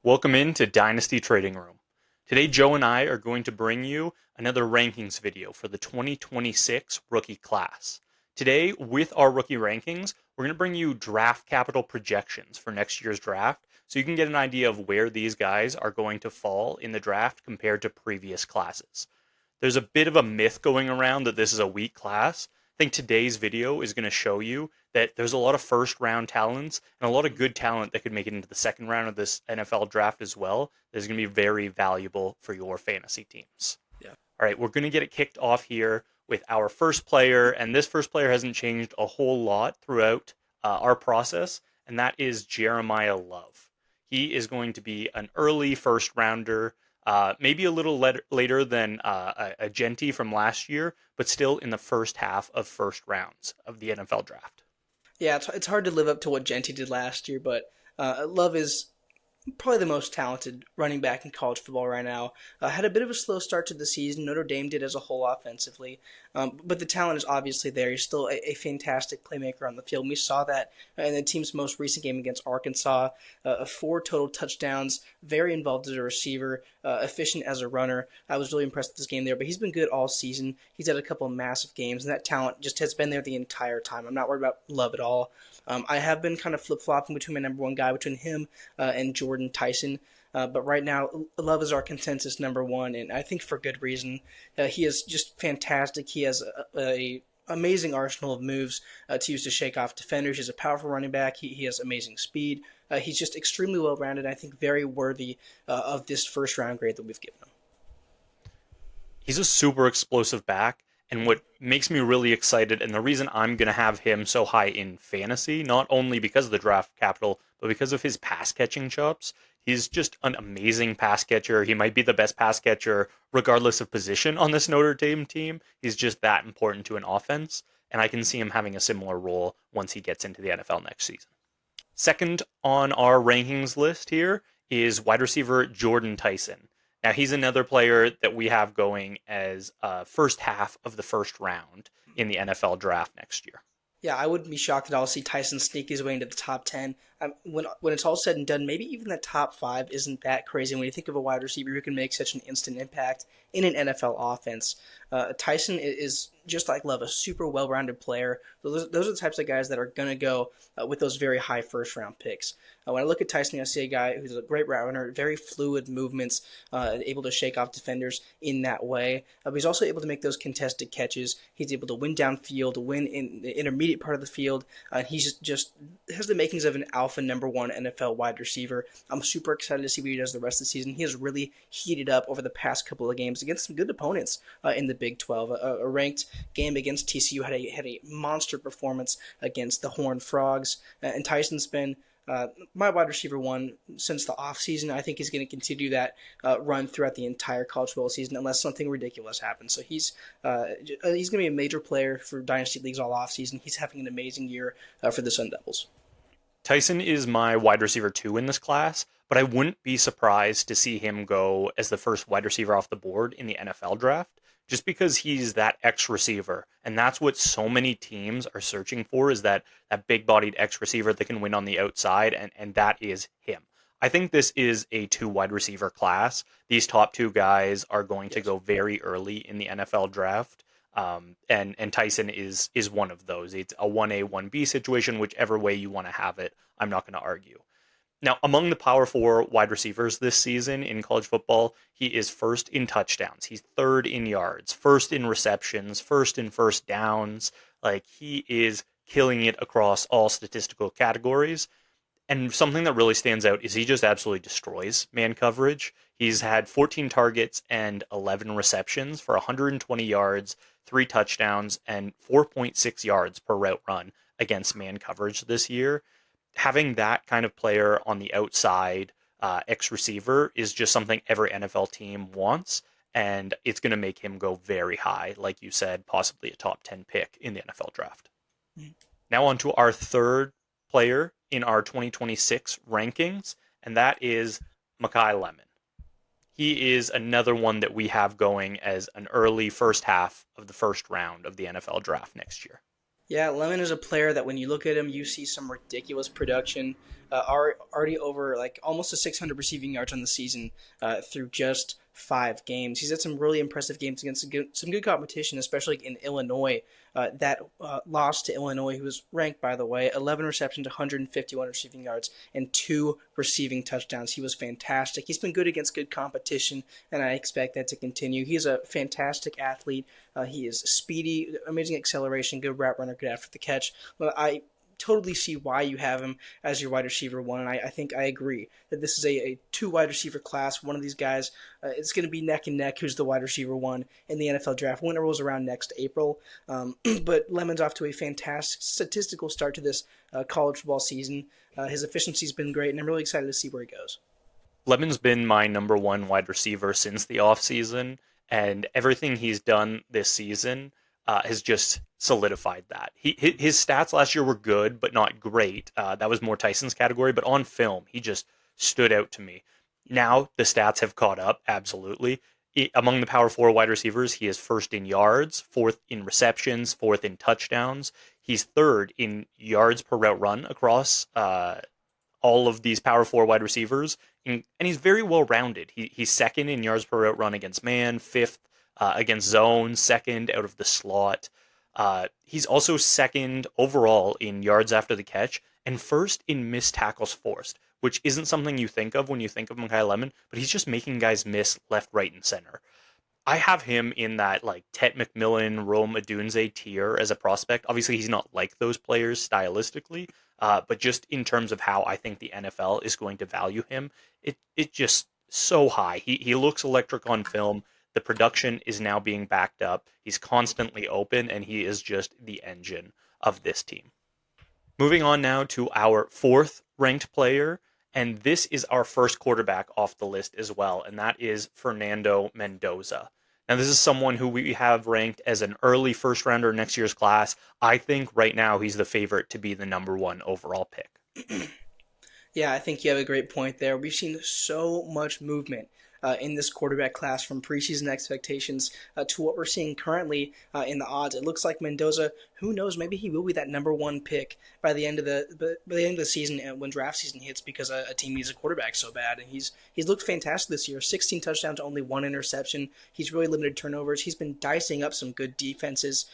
Welcome into Dynasty Trading Room. Today, Joe and I are going to bring you another rankings video for the 2026 rookie class. Today, with our rookie rankings, we're going to bring you draft capital projections for next year's draft so you can get an idea of where these guys are going to fall in the draft compared to previous classes. There's a bit of a myth going around that this is a weak class. I think today's video is going to show you that there's a lot of first round talents and a lot of good talent that could make it into the second round of this NFL draft as well. That's going to be very valuable for your fantasy teams. Yeah. All right, we're going to get it kicked off here with our first player, and this first player hasn't changed a whole lot throughout our process, and that is Jeremiyah Love. He is going to be an early first rounder. Maybe a little later than a Genty from last year, but still in the first half of first rounds of the NFL draft. Yeah, it's hard to live up to what Genty did last year, but Love is probably the most talented running back in college football right now. Had a bit of a slow start to the season. Notre Dame did as a whole offensively. But the talent is obviously there. He's still a fantastic playmaker on the field. And we saw that in the team's most recent game against Arkansas. 4 total touchdowns, very involved as a receiver, efficient as a runner. I was really impressed with this game there, but he's been good all season. He's had a couple of massive games, and that talent just has been there the entire time. I'm not worried about Love at all. I have been kind of flip-flopping between my number one guy, between him and Jordyn Tyson. But right now, Love is our consensus number one, and I think for good reason. He is just fantastic. He has a amazing arsenal of moves to use to shake off defenders. He's a powerful running back. He has amazing speed. He's just extremely well-rounded, and I think very worthy of this first-round grade that we've given him. He's a super explosive back, and what makes me really excited, and the reason I'm going to have him so high in fantasy, not only because of the draft capital, but because of his pass-catching chops. He's just an amazing pass catcher. He might be the best pass catcher regardless of position on this Notre Dame team. He's just that important to an offense, and I can see him having a similar role once he gets into the NFL next season. Second on our rankings list here is wide receiver Jordyn Tyson. Now, he's another player that we have going as first half of the first round in the NFL draft next year. Yeah, I wouldn't be shocked at all to see Tyson sneak his way into the top 10. When it's all said and done, maybe even the top 5 isn't that crazy when you think of a wide receiver who can make such an instant impact in an NFL offense. Tyson is, just like Love, a super well-rounded player. Those are the types of guys that are going to go with those very high first-round picks. When I look at Tyson, I see a guy who's a great route runner, very fluid movements, able to shake off defenders in that way. But he's also able to make those contested catches. He's able to win downfield, win in the intermediate part of the field. He's just has the makings of an alpha number 1 NFL wide receiver. I'm super excited to see what he does the rest of the season. He has really heated up over the past couple of games against some good opponents in the Big 12. A ranked game against TCU had a monster performance against the Horned Frogs. And Tyson's been my wide receiver 1 since the offseason. I think he's going to continue that run throughout the entire college football season unless something ridiculous happens. So he's going to be a major player for Dynasty Leagues all offseason. He's having an amazing year for the Sun Devils. Tyson is my wide receiver 2 in this class, but I wouldn't be surprised to see him go as the first wide receiver off the board in the NFL draft, just because he's that X receiver. And that's what so many teams are searching for, is that big-bodied X receiver that can win on the outside, and that is him. I think this is a 2 wide receiver class. These top 2 guys are going to go very early in the NFL draft. And Tyson is one of those. It's a 1A, 1B situation, whichever way you want to have it. I'm not going to argue. Now, among the Power 4 wide receivers this season in college football, he is first in touchdowns. He's third in yards, first in receptions, first in first downs. Like, he is killing it across all statistical categories. And something that really stands out is he just absolutely destroys man coverage. He's had 14 targets and 11 receptions for 120 yards, 3 touchdowns, and 4.6 yards per route run against man coverage this year. Having that kind of player on the outside, X receiver, is just something every NFL team wants, and it's going to make him go very high, like you said, possibly a top 10 pick in the NFL draft. Mm-hmm. Now on to our third player in our 2026 rankings, and that is Makai Lemon. He is another one that we have going as an early first half of the first round of the NFL draft next year. Yeah, Lemon is a player that when you look at him, you see some ridiculous production. Already over like almost to 600 receiving yards on the season through just 5 games. He's had some really impressive games against some good competition, especially in Illinois. That loss to Illinois, who was ranked, by the way, 11 receptions, 151 receiving yards, and 2 receiving touchdowns. He was fantastic. He's been good against good competition, and I expect that to continue. He's a fantastic athlete. He is speedy, amazing acceleration, good route runner, good after the catch. But I totally see why you have him as your wide receiver one, and I think I agree that this is a two wide receiver class. One of these guys, it's going to be neck and neck who's the wide receiver one in the NFL draft when it rolls around next April. But Lemon's off to a fantastic statistical start to this college football season. His efficiency's been great, and I'm really excited to see where he goes. Lemon's been my number one wide receiver since the offseason, and everything he's done this season has just solidified that. His stats last year were good, but not great. That was more Tyson's category, but on film, he just stood out to me. Now the stats have caught up, absolutely. Among the Power Four wide receivers, he is first in yards, fourth in receptions, fourth in touchdowns. He's third in yards per route run across all of these Power Four wide receivers, and he's very well rounded. He's second in yards per route run against man, fifth against zone, second out of the slot. He's also second overall in yards after the catch and first in missed tackles forced, which isn't something you think of when you think of Makai Lemon, but he's just making guys miss left, right, and center. I have him in that like Tet McMillan, Rome Odunze tier as a prospect. Obviously, he's not like those players stylistically, but just in terms of how I think the NFL is going to value him, it just so high. He looks electric on film. The production is now being backed up. He's constantly open, and he is just the engine of this team. Moving on now to our fourth ranked player, and this is our first quarterback off the list as well, and that is Fernando Mendoza. Now, this is someone who we have ranked as an early first rounder in next year's class. I think right now he's the favorite to be the number one overall pick. Yeah, I think you have a great point there. We've seen so much movement in this quarterback class from preseason expectations to what we're seeing currently in the odds. It looks like Mendoza, who knows, maybe he will be that number one pick by the end of the season when draft season hits because a team needs a quarterback so bad. And he's looked fantastic this year. 16 touchdowns, only 1 interception. He's really limited turnovers. He's been dicing up some good defenses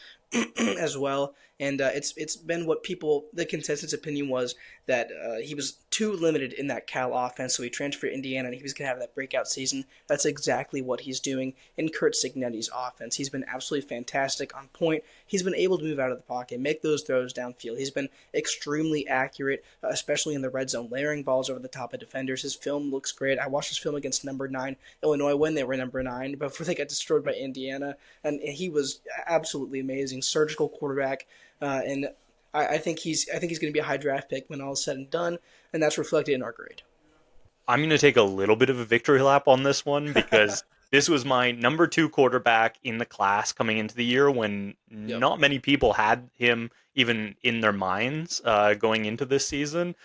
as well. And it's been what the consensus opinion was that he was too limited in that Cal offense, so he transferred to Indiana and he was going to have that breakout season. That's exactly what he's doing in Curt Cignetti's offense. He's been absolutely fantastic on point. He's been able to move out of the pocket, make those throws downfield. He's been extremely accurate, especially in the red zone, layering balls over the top of defenders. His film looks great. I watched his film against number 9 Illinois when they were number 9 before they got destroyed by Indiana, and he was absolutely amazing. Surgical quarterback, and I think he's going to be a high draft pick when all is said and done, and that's reflected in our grade. I'm going to take a little bit of a victory lap on this one because this was my number 2 quarterback in the class coming into the year when Yep. not many people had him even in their minds going into this season.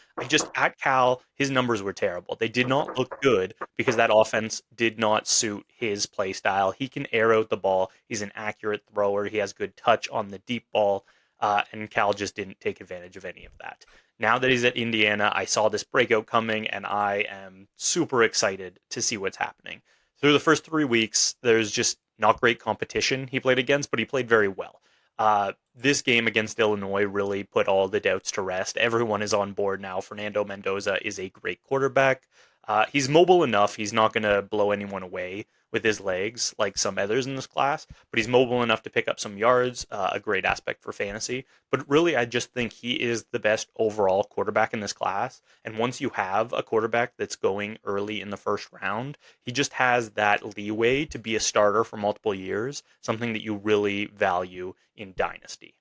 At Cal, his numbers were terrible. They did not look good because that offense did not suit his play style. He can air out the ball. He's an accurate thrower. He has good touch on the deep ball. And Cal just didn't take advantage of any of that. Now that he's at Indiana, I saw this breakout coming, and I am super excited to see what's happening. Through the first 3 weeks, there's just not great competition he played against, but he played very well. This game against Illinois really put all the doubts to rest. Everyone is on board now. Fernando Mendoza is a great quarterback. He's mobile enough. He's not going to blow anyone away with his legs like some others in this class, but he's mobile enough to pick up some yards, a great aspect for fantasy. But really, I just think he is the best overall quarterback in this class. And once you have a quarterback that's going early in the first round, he just has that leeway to be a starter for multiple years, something that you really value in Dynasty.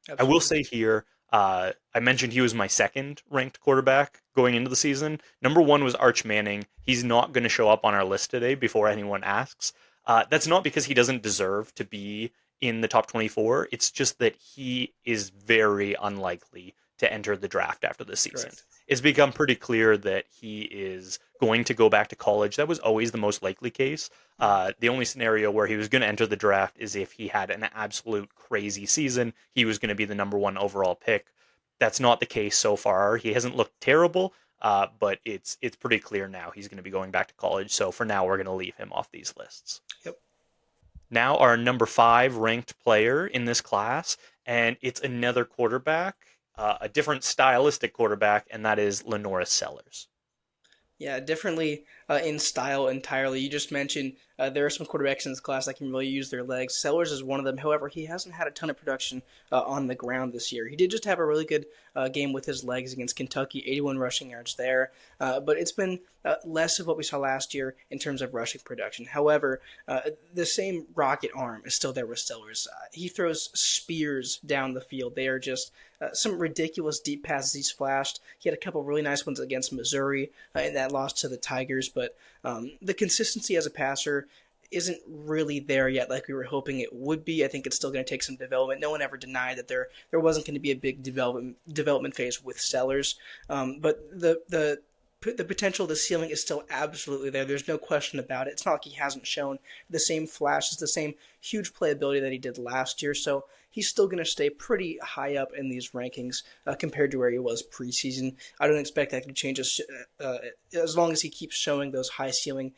I will Absolutely. say here, I mentioned he was my second ranked quarterback going into the season. Number 1 was Arch Manning. He's not going to show up on our list today before anyone asks. That's not because he doesn't deserve to be in the top 24. It's just that he is very unlikely to enter the draft after this season. Correct. It's become pretty clear that he is going to go back to college. That was always the most likely case. The only scenario where he was going to enter the draft is if he had an absolute crazy season. He was going to be the number one overall pick. That's not the case so far. He hasn't looked terrible, but it's pretty clear now he's going to be going back to college. So for now, we're going to leave him off these lists. Yep. Now our number 5 ranked player in this class, and it's another quarterback, a different stylistic quarterback, and that is LaNorris Sellers. Yeah, differently in style entirely. You just mentioned there are some quarterbacks in this class that can really use their legs. Sellers is one of them. However, he hasn't had a ton of production on the ground this year. He did just have a really good game with his legs against Kentucky, 81 rushing yards there. But it's been less of what we saw last year in terms of rushing production. However, the same rocket arm is still there with Sellers. He throws spears down the field. They are just some ridiculous deep passes he's flashed. He had a couple really nice ones against Missouri in that loss to the Tigers, but the consistency as a passer isn't really there yet like we were hoping it would be. I think it's still going to take some development. No one ever denied that there wasn't going to be a big development phase with Sellers, but the potential, the ceiling is still absolutely there. There's no question about it. It's not like he hasn't shown the same flashes, the same huge playability that he did last year. So he's still going to stay pretty high up in these rankings compared to where he was preseason. I don't expect that to change as long as he keeps showing those high ceiling,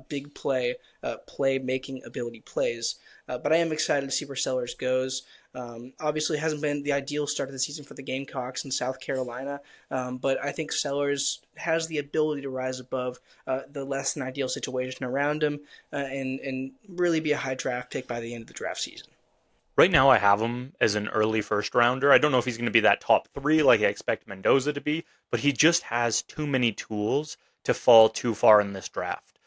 big play-making ability plays. But I am excited to see where Sellers goes. Obviously, it hasn't been the ideal start of the season for the Gamecocks in South Carolina, but I think Sellers has the ability to rise above the less than ideal situation around him and really be a high draft pick by the end of the draft season. Right now, I have him as an early first rounder. I don't know if he's going to be that top 3 like I expect Mendoza to be, but he just has too many tools to fall too far in this draft.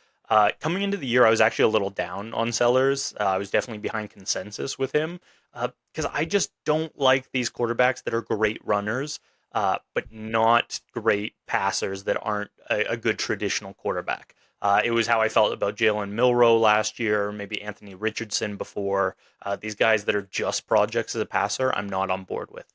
Coming into the year, I was actually a little down on Sellers. I was definitely behind consensus with him because I just don't like these quarterbacks that are great runners, but not great passers that aren't a good traditional quarterback. It was how I felt about Jalen Milroe last year, maybe Anthony Richardson before. These guys that are just projects as a passer, I'm not on board with.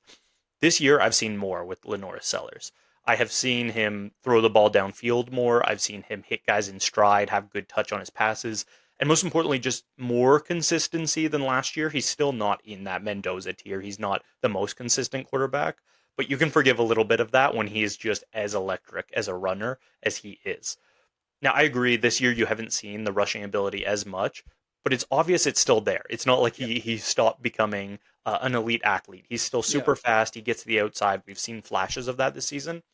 This year, I've seen more with LaNorris Sellers. I have seen him throw the ball downfield more. I've seen him hit guys in stride, have good touch on his passes, and most importantly, just more consistency than last year. He's still not in that Mendoza tier. He's not the most consistent quarterback, but you can forgive a little bit of that when he is just as electric as a runner as he is. Now, I agree, this year you haven't seen the rushing ability as much, but it's obvious it's still there. It's not like he stopped becoming an elite athlete. He's still super fast. He gets to the outside. We've seen flashes of that this season.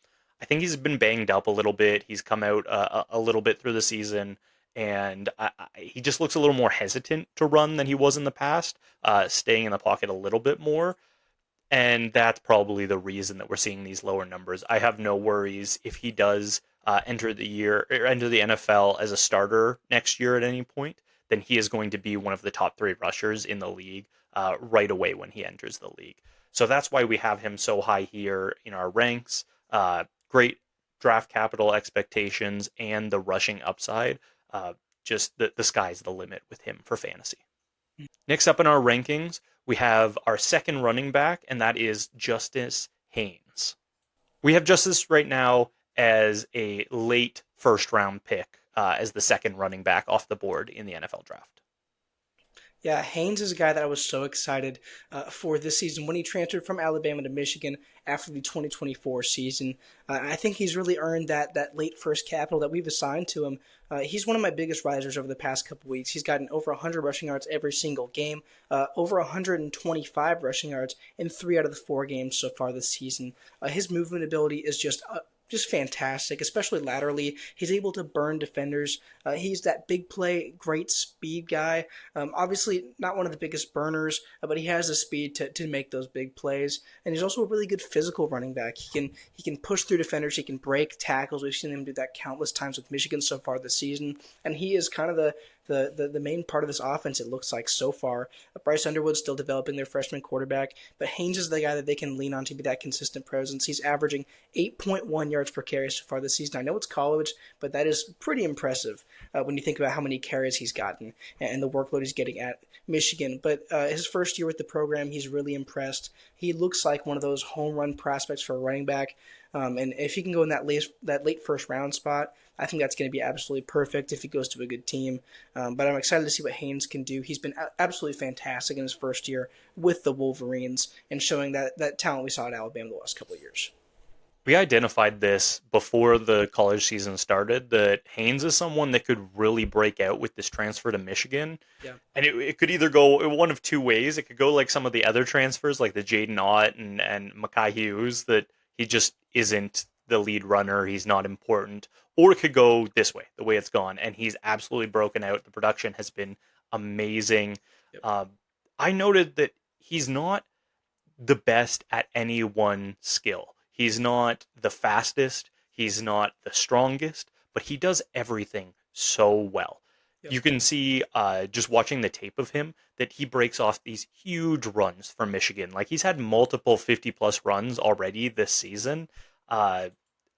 I think he's been banged up a little bit. He's come out a little bit through the season, and he just looks a little more hesitant to run than he was in the past, staying in the pocket a little bit more. And that's probably the reason that we're seeing these lower numbers. I have no worries if he does enter the NFL as a starter next year at any point, then he is going to be one of the top 3 rushers in the league right away when he enters the league. So that's why we have him so high here in our ranks. Great draft capital expectations and the rushing upside. Just the sky's the limit with him for fantasy. Next up in our rankings, we have our second running back, and that is Justice Haynes. We have Justice right now as a late first-round pick as the second running back off the board in the NFL draft. Yeah, Haynes is a guy that I was so excited for this season when he transferred from Alabama to Michigan after the 2024 season. I think he's really earned that late first capital that we've assigned to him. He's one of my biggest risers over the past couple weeks. He's gotten over 100 rushing yards every single game, over 125 rushing yards in 3 out of the 4 games so far this season. His movement ability is just fantastic, especially laterally. He's able to burn defenders. He's that big play, great speed guy. Obviously, not one of the biggest burners, but he has the speed to make those big plays. And he's also a really good physical running back. He can push through defenders. He can break tackles. We've seen him do that countless times with Michigan so far this season. And he is kind of the the main part of this offense, it looks like so far. Bryce Underwood's still developing their freshman quarterback, but Haynes is the guy that they can lean on to be that consistent presence. He's averaging 8.1 yards per carry so far this season. I know it's college, but that is pretty impressive when you think about how many carries he's gotten and the workload he's getting at Michigan. But his first year with the program, he's really impressed. He looks like one of those home run prospects for a running back. And if he can go in that late first round spot, I think that's going to be absolutely perfect if he goes to a good team. But I'm excited to see what Haynes can do. He's been absolutely fantastic in his first year with the Wolverines and showing that talent we saw at Alabama the last couple of years. We identified this before the college season started, that Haynes is someone that could really break out with this transfer to Michigan. Yeah. And it could either go one of two ways. It could go like some of the other transfers, like the Jaden Ott and Makai Hughes, that he just isn't the lead runner. He's not important. Or it could go this way, the way it's gone. And he's absolutely broken out. The production has been amazing. Yep. I noted that he's not the best at any one skill. He's not the fastest. He's not the strongest, but he does everything so well. Yep. You can see just watching the tape of him that he breaks off these huge runs for Michigan. Like he's had multiple 50-plus runs already this season. And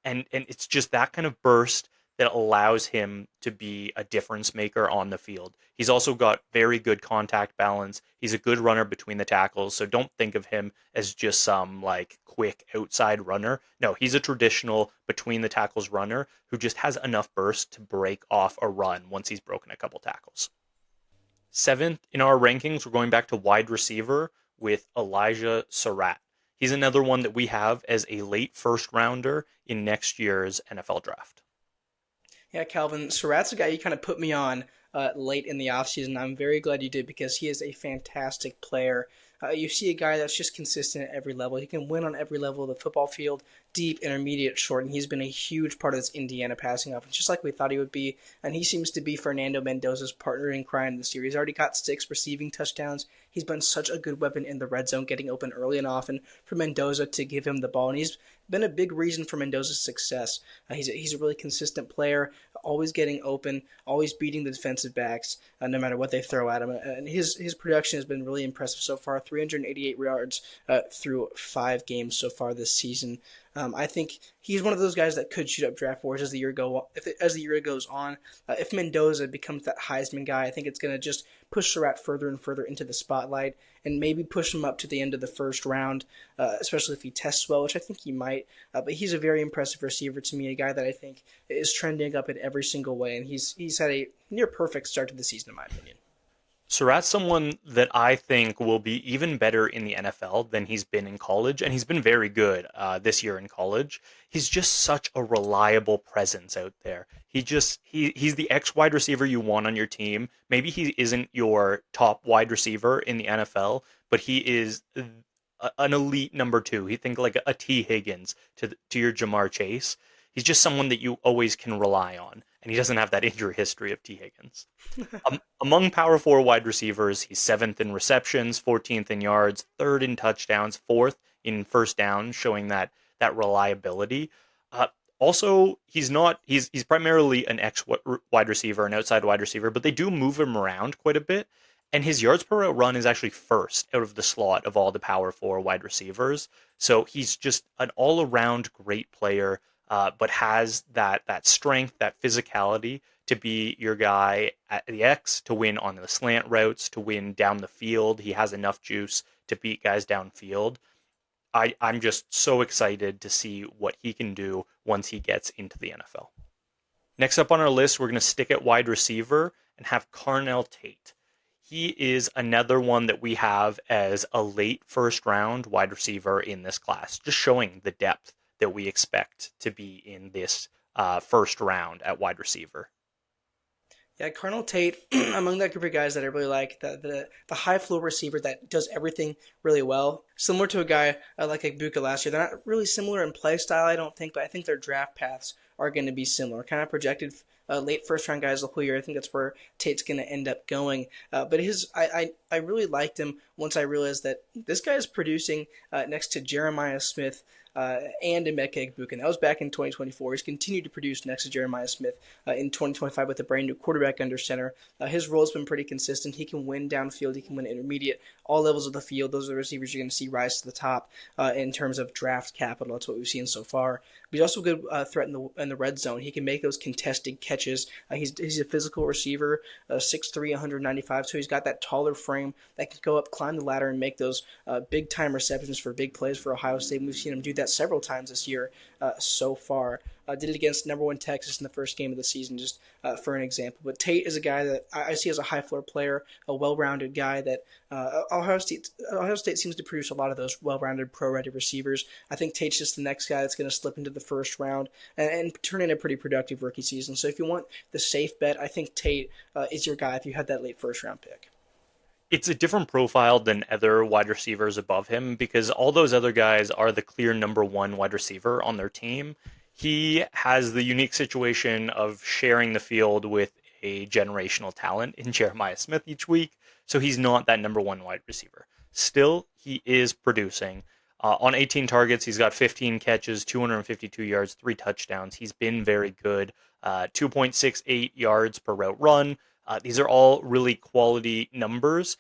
it's just that kind of burst that allows him to be a difference maker on the field. He's also got very good contact balance. He's a good runner between the tackles, so don't think of him as just some like quick outside runner. No, he's a traditional between the tackles runner who just has enough burst to break off a run once he's broken a couple tackles. 7th in our rankings, we're going back to wide receiver with Elijah Sarratt. He's another one that we have as a late first rounder in next year's NFL draft. Yeah, Calvin, Sarratt's a guy you kind of put me on late in the offseason. I'm very glad you did because he is a fantastic player. You see a guy that's just consistent at every level. He can win on every level of the football field, deep, intermediate, short, and he's been a huge part of this Indiana passing offense, just like we thought he would be. And he seems to be Fernando Mendoza's partner in crime this year. He's already got 6 receiving touchdowns. He's been such a good weapon in the red zone, getting open early and often for Mendoza to give him the ball. And he's been a big reason for Mendoza's success. He's a really consistent player, always getting open, always beating the defensive backs, no matter what they throw at him. And his production has been really impressive so far. 388 yards through 5 games so far this season. I think he's one of those guys that could shoot up draft boards as the year goes on. If Mendoza becomes that Heisman guy, I think it's going to just push Sarratt further and further into the spotlight and maybe push him up to the end of the first round, especially if he tests well, which I think he might. But he's a very impressive receiver to me, a guy that I think is trending up in every single way, and he's had a near perfect start to the season, in my opinion. Sarratt's someone that I think will be even better in the NFL than he's been in college, and he's been very good this year in college. He's just such a reliable presence out there. He's the X wide receiver you want on your team. Maybe he isn't your top wide receiver in the NFL, but he is an elite number 2. You think like a T. Higgins to your Jamar Chase. He's just someone that you always can rely on, and he doesn't have that injury history of T. Higgins. Among Power 4 wide receivers, he's 7th in receptions, 14th in yards, 3rd in touchdowns, 4th in first downs, showing that reliability. Also, he's primarily an X wide receiver, an outside wide receiver, but they do move him around quite a bit. And his yards per route run is actually 1st out of the slot of all the Power 4 wide receivers. So he's just an all-around great player, but has that strength, that physicality to be your guy at the X, to win on the slant routes, to win down the field. He has enough juice to beat guys downfield. I'm just so excited to see what he can do once he gets into the NFL. Next up on our list, we're going to stick at wide receiver and have Carnell Tate. He is another one that we have as a late first round wide receiver in this class, just showing the depth that we expect to be in this first round at wide receiver. Yeah, Carnell Tate, among that group of guys that I really like, the high floor receiver that does everything really well. Similar to a guy like Ibuka last year. They're not really similar in play style, I don't think, but I think their draft paths are going to be similar. Kind of projected late first round guys the whole year. I think that's where Tate's going to end up going. But I really liked him once I realized that this guy is producing next to Jeremiah Smith, and Emeka Egbuka. And that was back in 2024. He's continued to produce next to Jeremiah Smith in 2025 with a brand new quarterback under center. His role has been pretty consistent. He can win downfield. He can win intermediate, all levels of the field. Those are the receivers you're going to see rise to the top in terms of draft capital. That's what we've seen so far. But he's also a good threat in the red zone. He can make those contested catches. He's a physical receiver, 6'3", 195, so he's got that taller frame that can go up, climb the ladder, and make those big-time receptions for big plays for Ohio State. And we've seen him do that several times this year so far. Did it against number 1 Texas in the first game of the season, just for an example. But Tate is a guy that I see as a high-floor player, a well-rounded guy that Ohio State seems to produce a lot of those well-rounded, pro-ready receivers. I think Tate's just the next guy that's going to slip into the first round and turn in a pretty productive rookie season. So if you want the safe bet, I think Tate is your guy if you had that late first-round pick. It's a different profile than other wide receivers above him because all those other guys are the clear number 1 wide receiver on their team. He has the unique situation of sharing the field with a generational talent in Jeremiah Smith each week, so he's not that number 1 wide receiver. Still, he is producing. On 18 targets, he's got 15 catches, 252 yards, 3 touchdowns. He's been very good. 2.68 yards per route run. These are all really quality numbers.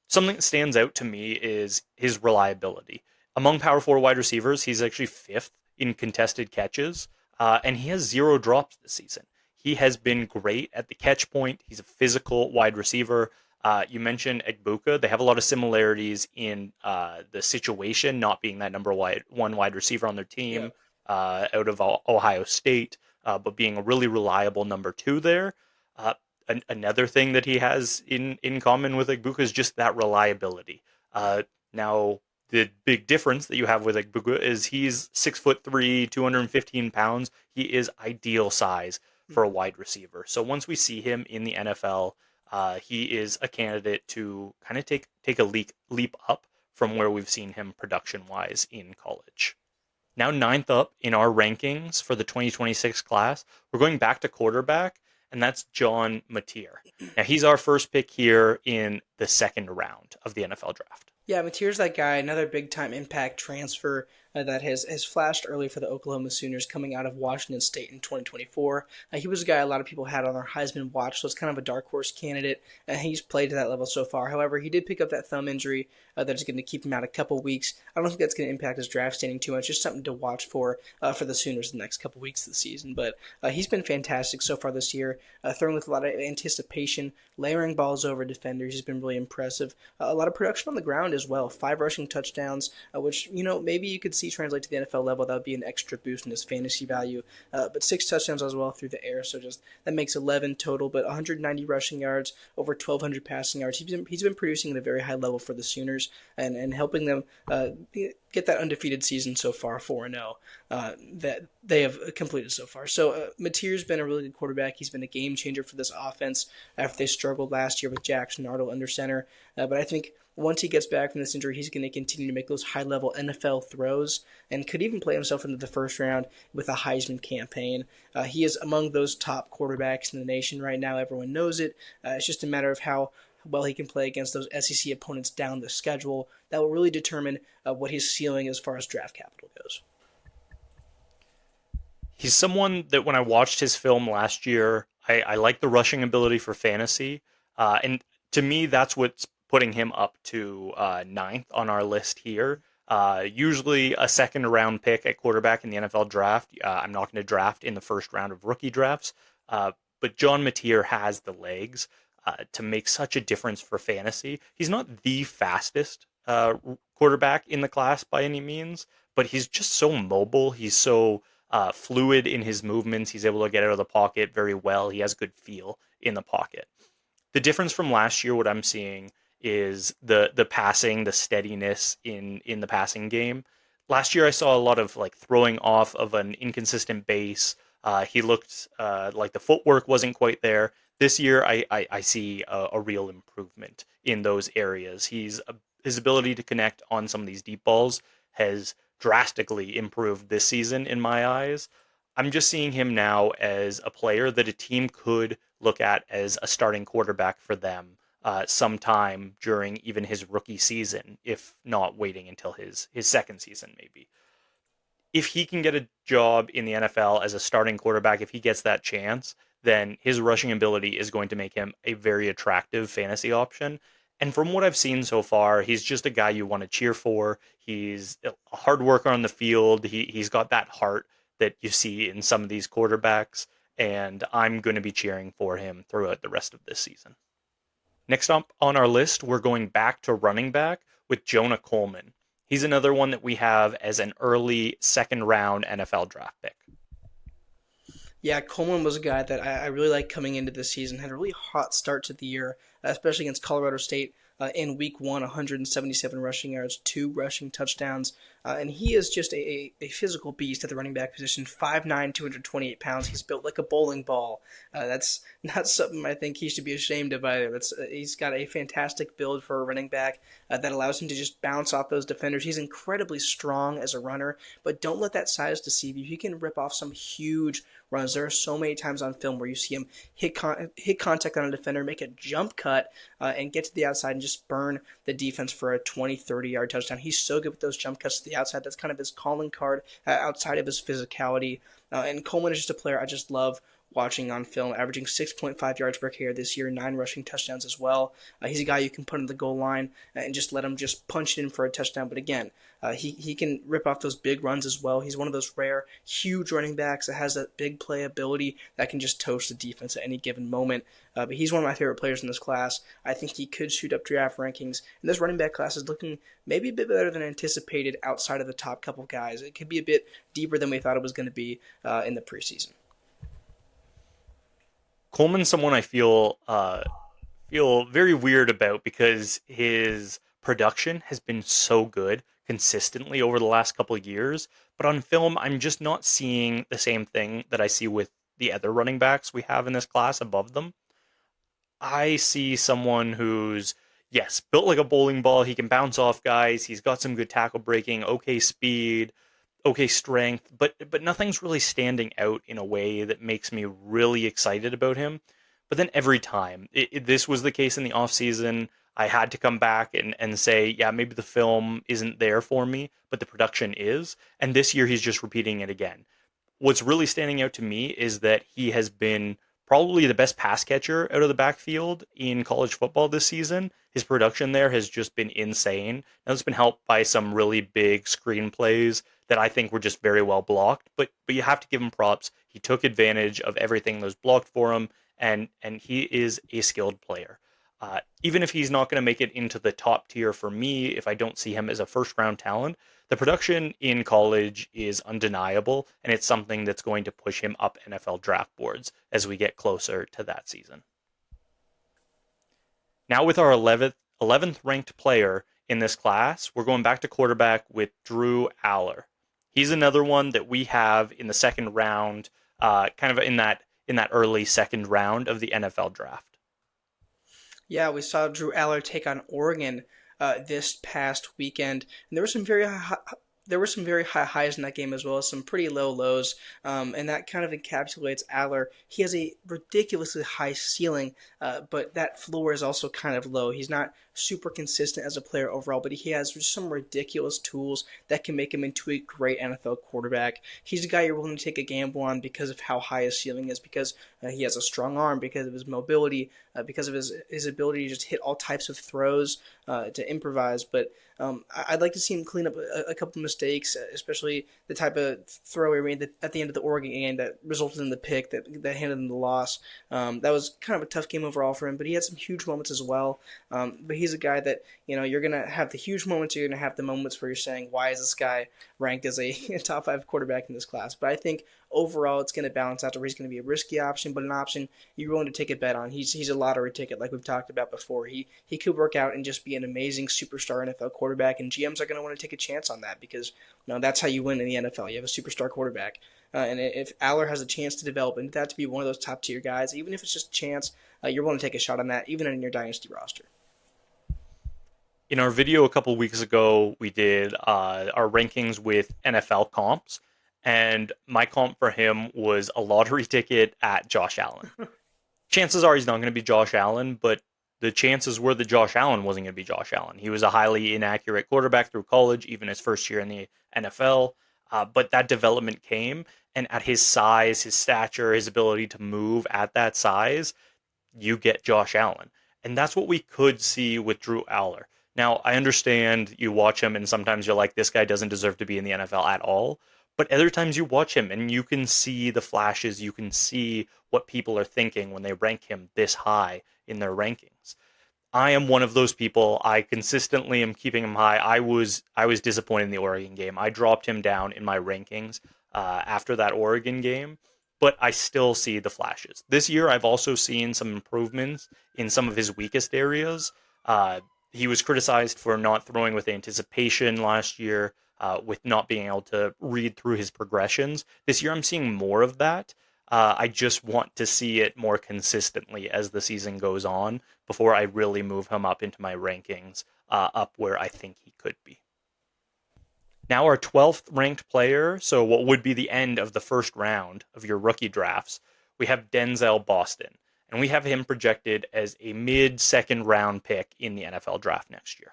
Something that stands out to me is his reliability. Among Power 4 wide receivers, he's actually 5th in contested catches, and he has 0 drops this season. He has been great at the catch point. He's a physical wide receiver. You mentioned Egbuka. They have a lot of similarities in the situation, not being that number 1 wide receiver on their team out of Ohio State, but being a really reliable number 2 there. Another thing that he has in common with Egbuka is just that reliability. Now, the big difference that you have with Egbuka is he's 6'3", 215 pounds. He is ideal size for a wide receiver. So once we see him in the NFL, he is a candidate to kind of take a leap up from where we've seen him production-wise in college. Now 9th up in our rankings for the 2026 class, we're going back to quarterback, and that's John Mateer. Now, he's our first pick here in the second round of the NFL draft. Yeah, Mateer's that guy, another big-time impact transfer that has flashed early for the Oklahoma Sooners coming out of Washington State in 2024. He was a guy a lot of people had on their Heisman watch, so it's kind of a dark horse candidate, and he's played to that level so far. However, he did pick up that thumb injury that's going to keep him out a couple weeks. I don't think that's going to impact his draft standing too much, just something to watch for the Sooners the next couple weeks of the season. But he's been fantastic so far this year, throwing with a lot of anticipation, layering balls over defenders. He's been really impressive. A lot of production on the ground as well. 5 rushing touchdowns, which, maybe you could see translate to the NFL level. That would be an extra boost in his fantasy value. But 6 touchdowns as well through the air, so just that makes 11 total. But 190 rushing yards, over 1,200 passing yards. He's been producing at a very high level for the Sooners and helping them get that undefeated season so far, 4-0, that they have completed so far. So Mateer's been a really good quarterback. He's been a game changer for this offense after they struggled last year with Jackson Arnold under center. But I think once he gets back from this injury, he's going to continue to make those high-level NFL throws and could even play himself into the first round with a Heisman campaign. He is among those top quarterbacks in the nation right now. Everyone knows it. It's just a matter of how well he can play against those SEC opponents down the schedule. That will really determine what his ceiling as far as draft capital goes. He's someone that when I watched his film last year, I like the rushing ability for fantasy. And to me, that's what's putting him up to 9th on our list here. Usually a second round pick at quarterback in the NFL draft. I'm not going to draft in the first round of rookie drafts. But John Mateer has the legs to make such a difference for fantasy. He's not the fastest quarterback in the class by any means, but he's just so mobile. He's so fluid in his movements. He's able to get out of the pocket very well. He has good feel in the pocket. The difference from last year, what I'm seeing is the passing, the steadiness in the passing game. Last year, I saw a lot of throwing off of an inconsistent base. He looked like the footwork wasn't quite there. This year, I see a real improvement in those areas. His ability to connect on some of these deep balls has drastically improved this season in my eyes. I'm just seeing him now as a player that a team could look at as a starting quarterback for them sometime during even his rookie season, if not waiting until his second season maybe. if he can get a job in the NFL as a starting quarterback, if he gets that chance, then his rushing ability is going to make him a very attractive fantasy option. And from what I've seen so far, he's just a guy you want to cheer for. He's a hard worker on the field. He's got that heart that you see in some of these quarterbacks, and I'm going to be cheering for him throughout the rest of this season. Next up on our list, we're going back to running back with Jonah Coleman. He's another one that we have as an early second round NFL draft pick. Yeah, Coleman was a guy that I really liked coming into this season. Had a really hot start to the year, especially against Colorado State in week one, 177 rushing yards, 2 rushing touchdowns. And he is just a physical beast at the running back position, 5'9", 228 pounds. He's built like a bowling ball. That's not something I think he should be ashamed of either. He's got a fantastic build for a running back that allows him to just bounce off those defenders. He's incredibly strong as a runner, but don't let that size deceive you. He can rip off some huge runs. There are so many times on film where you see him hit contact on a defender, make a jump cut, and get to the outside and just burn the defense for a 20, 30-yard touchdown. He's so good with those jump cuts to the outside. That's kind of his calling card outside of his physicality. And Coleman is just a player I just love watching on film, averaging 6.5 yards per carry this year, 9 rushing touchdowns as well. He's a guy you can put in the goal line and just let him just punch it in for a touchdown. But again, he can rip off those big runs as well. He's one of those rare, huge running backs that has that big play ability that can just toast the defense at any given moment. But he's one of my favorite players in this class. I think he could shoot up draft rankings. And this running back class is looking maybe a bit better than anticipated outside of the top couple guys. It could be a bit deeper than we thought it was going to be in the preseason. Coleman's someone I feel very weird about because his production has been so good consistently over the last couple of years, but on film I'm just not seeing the same thing that I see with the other running backs we have in this class above them. I see someone who's, yes, built like a bowling ball. He can bounce off guys. He's got some good tackle breaking, okay speed, okay strength, but nothing's really standing out in a way that makes me really excited about him. But then every time, this was the case in the offseason, I had to come back and say, yeah, maybe the film isn't there for me, but the production is. And this year he's just repeating it again. What's really standing out to me is that he has been probably the best pass catcher out of the backfield in college football this season. His production there has just been insane. Now, it's been helped by some really big screenplays that I think were just very well blocked, but you have to give him props. He took advantage of everything that was blocked for him, and he is a skilled player. Even if he's not going to make it into the top tier for me, if I don't see him as a first round talent, the production in college is undeniable, and it's something that's going to push him up NFL draft boards as we get closer to that season. Now with our 11th ranked player in this class, we're going back to quarterback with Drew Allar. He's another one that we have in the second round, kind of in that early second round of the NFL draft. Yeah, we saw Drew Allar take on Oregon this past weekend, and there were some very high highs in that game as well as some pretty low lows, and that kind of encapsulates Allar. He has a ridiculously high ceiling, but that floor is also kind of low. He's not super consistent as a player overall, but he has just some ridiculous tools that can make him into a great NFL quarterback. He's a guy you're willing to take a gamble on because of how high his ceiling is, because he has a strong arm, because of his mobility, because of his ability to just hit all types of throws, to improvise. But I'd like to see him clean up a couple mistakes, especially the type of throw he made at the end of the Oregon game that resulted in the pick that handed him the loss. That was kind of a tough game overall for him, but he had some huge moments as well. But he's a guy that, you're going to have the huge moments, you're going to have the moments where you're saying, why is this guy ranked as a top 5 quarterback in this class? But I think overall it's going to balance out to where he's going to be a risky option, but an option you're willing to take a bet on. He's a lottery ticket like we've talked about before. He could work out and just be an amazing superstar NFL quarterback, and GMs are going to want to take a chance on that because that's how you win in the NFL. You have a superstar quarterback. And if Allar has a chance to develop into that to be one of those top tier guys, even if it's just a chance, you're willing to take a shot on that, even in your dynasty roster. In our video a couple weeks ago, we did our rankings with NFL comps, and my comp for him was a lottery ticket at Josh Allen. Chances are he's not going to be Josh Allen, but the chances were that Josh Allen wasn't going to be Josh Allen. He was a highly inaccurate quarterback through college, even his first year in the NFL. but that development came, and at his size, his stature, his ability to move at that size, you get Josh Allen. And that's what we could see with Drew Allar. Now, I understand you watch him and sometimes you're like, this guy doesn't deserve to be in the NFL at all. But other times you watch him and you can see the flashes, you can see what people are thinking when they rank him this high in their rankings. I am one of those people. I consistently am keeping him high. I was disappointed in the Oregon game. I dropped him down in my rankings after that Oregon game, but I still see the flashes. This year, I've also seen some improvements in some of his weakest areas. Uh, he was criticized for not throwing with anticipation last year, with not being able to read through his progressions. This year, I'm seeing more of that. I just want to see it more consistently as the season goes on before I really move him up into my rankings, up where I think he could be. Now, our 12th ranked player, so what would be the end of the first round of your rookie drafts, we have Denzel Boston. And we have him projected as a mid second round pick in the NFL draft next year.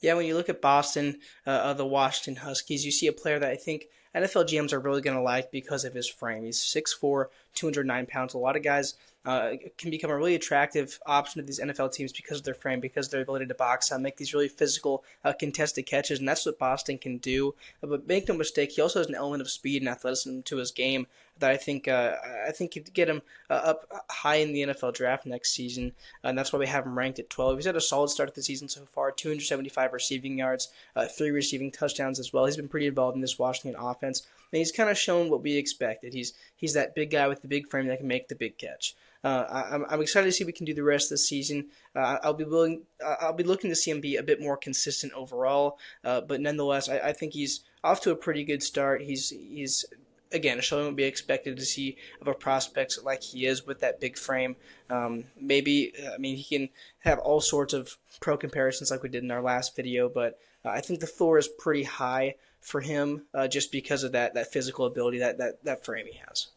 Yeah, when you look at Boston, the Washington Huskies, you see a player that I think NFL GMs are really going to like because of his frame. He's 6'4", 209 pounds. A lot of guys can become a really attractive option to these NFL teams because of their frame, because of their ability to box out, make these really physical, contested catches, and that's what Boston can do. But make no mistake, he also has an element of speed and athleticism to his game that I think could get him up high in the NFL draft next season, and that's why we have him ranked at 12. He's had a solid start to the season so far, 275 receiving yards, 3 receiving touchdowns as well. He's been pretty involved in this Washington offense, and he's kind of shown what we expected. He's that big guy with the big frame that can make the big catch. I'm excited to see what we can do the rest of the season. I'll be looking to see him be a bit more consistent overall, but nonetheless, I think he's off to a pretty good start. He's again showing what we expected to see of a prospect like he is with that big frame. He can have all sorts of pro comparisons like we did in our last video, but I think the floor is pretty high for him just because of that physical ability, that frame he has.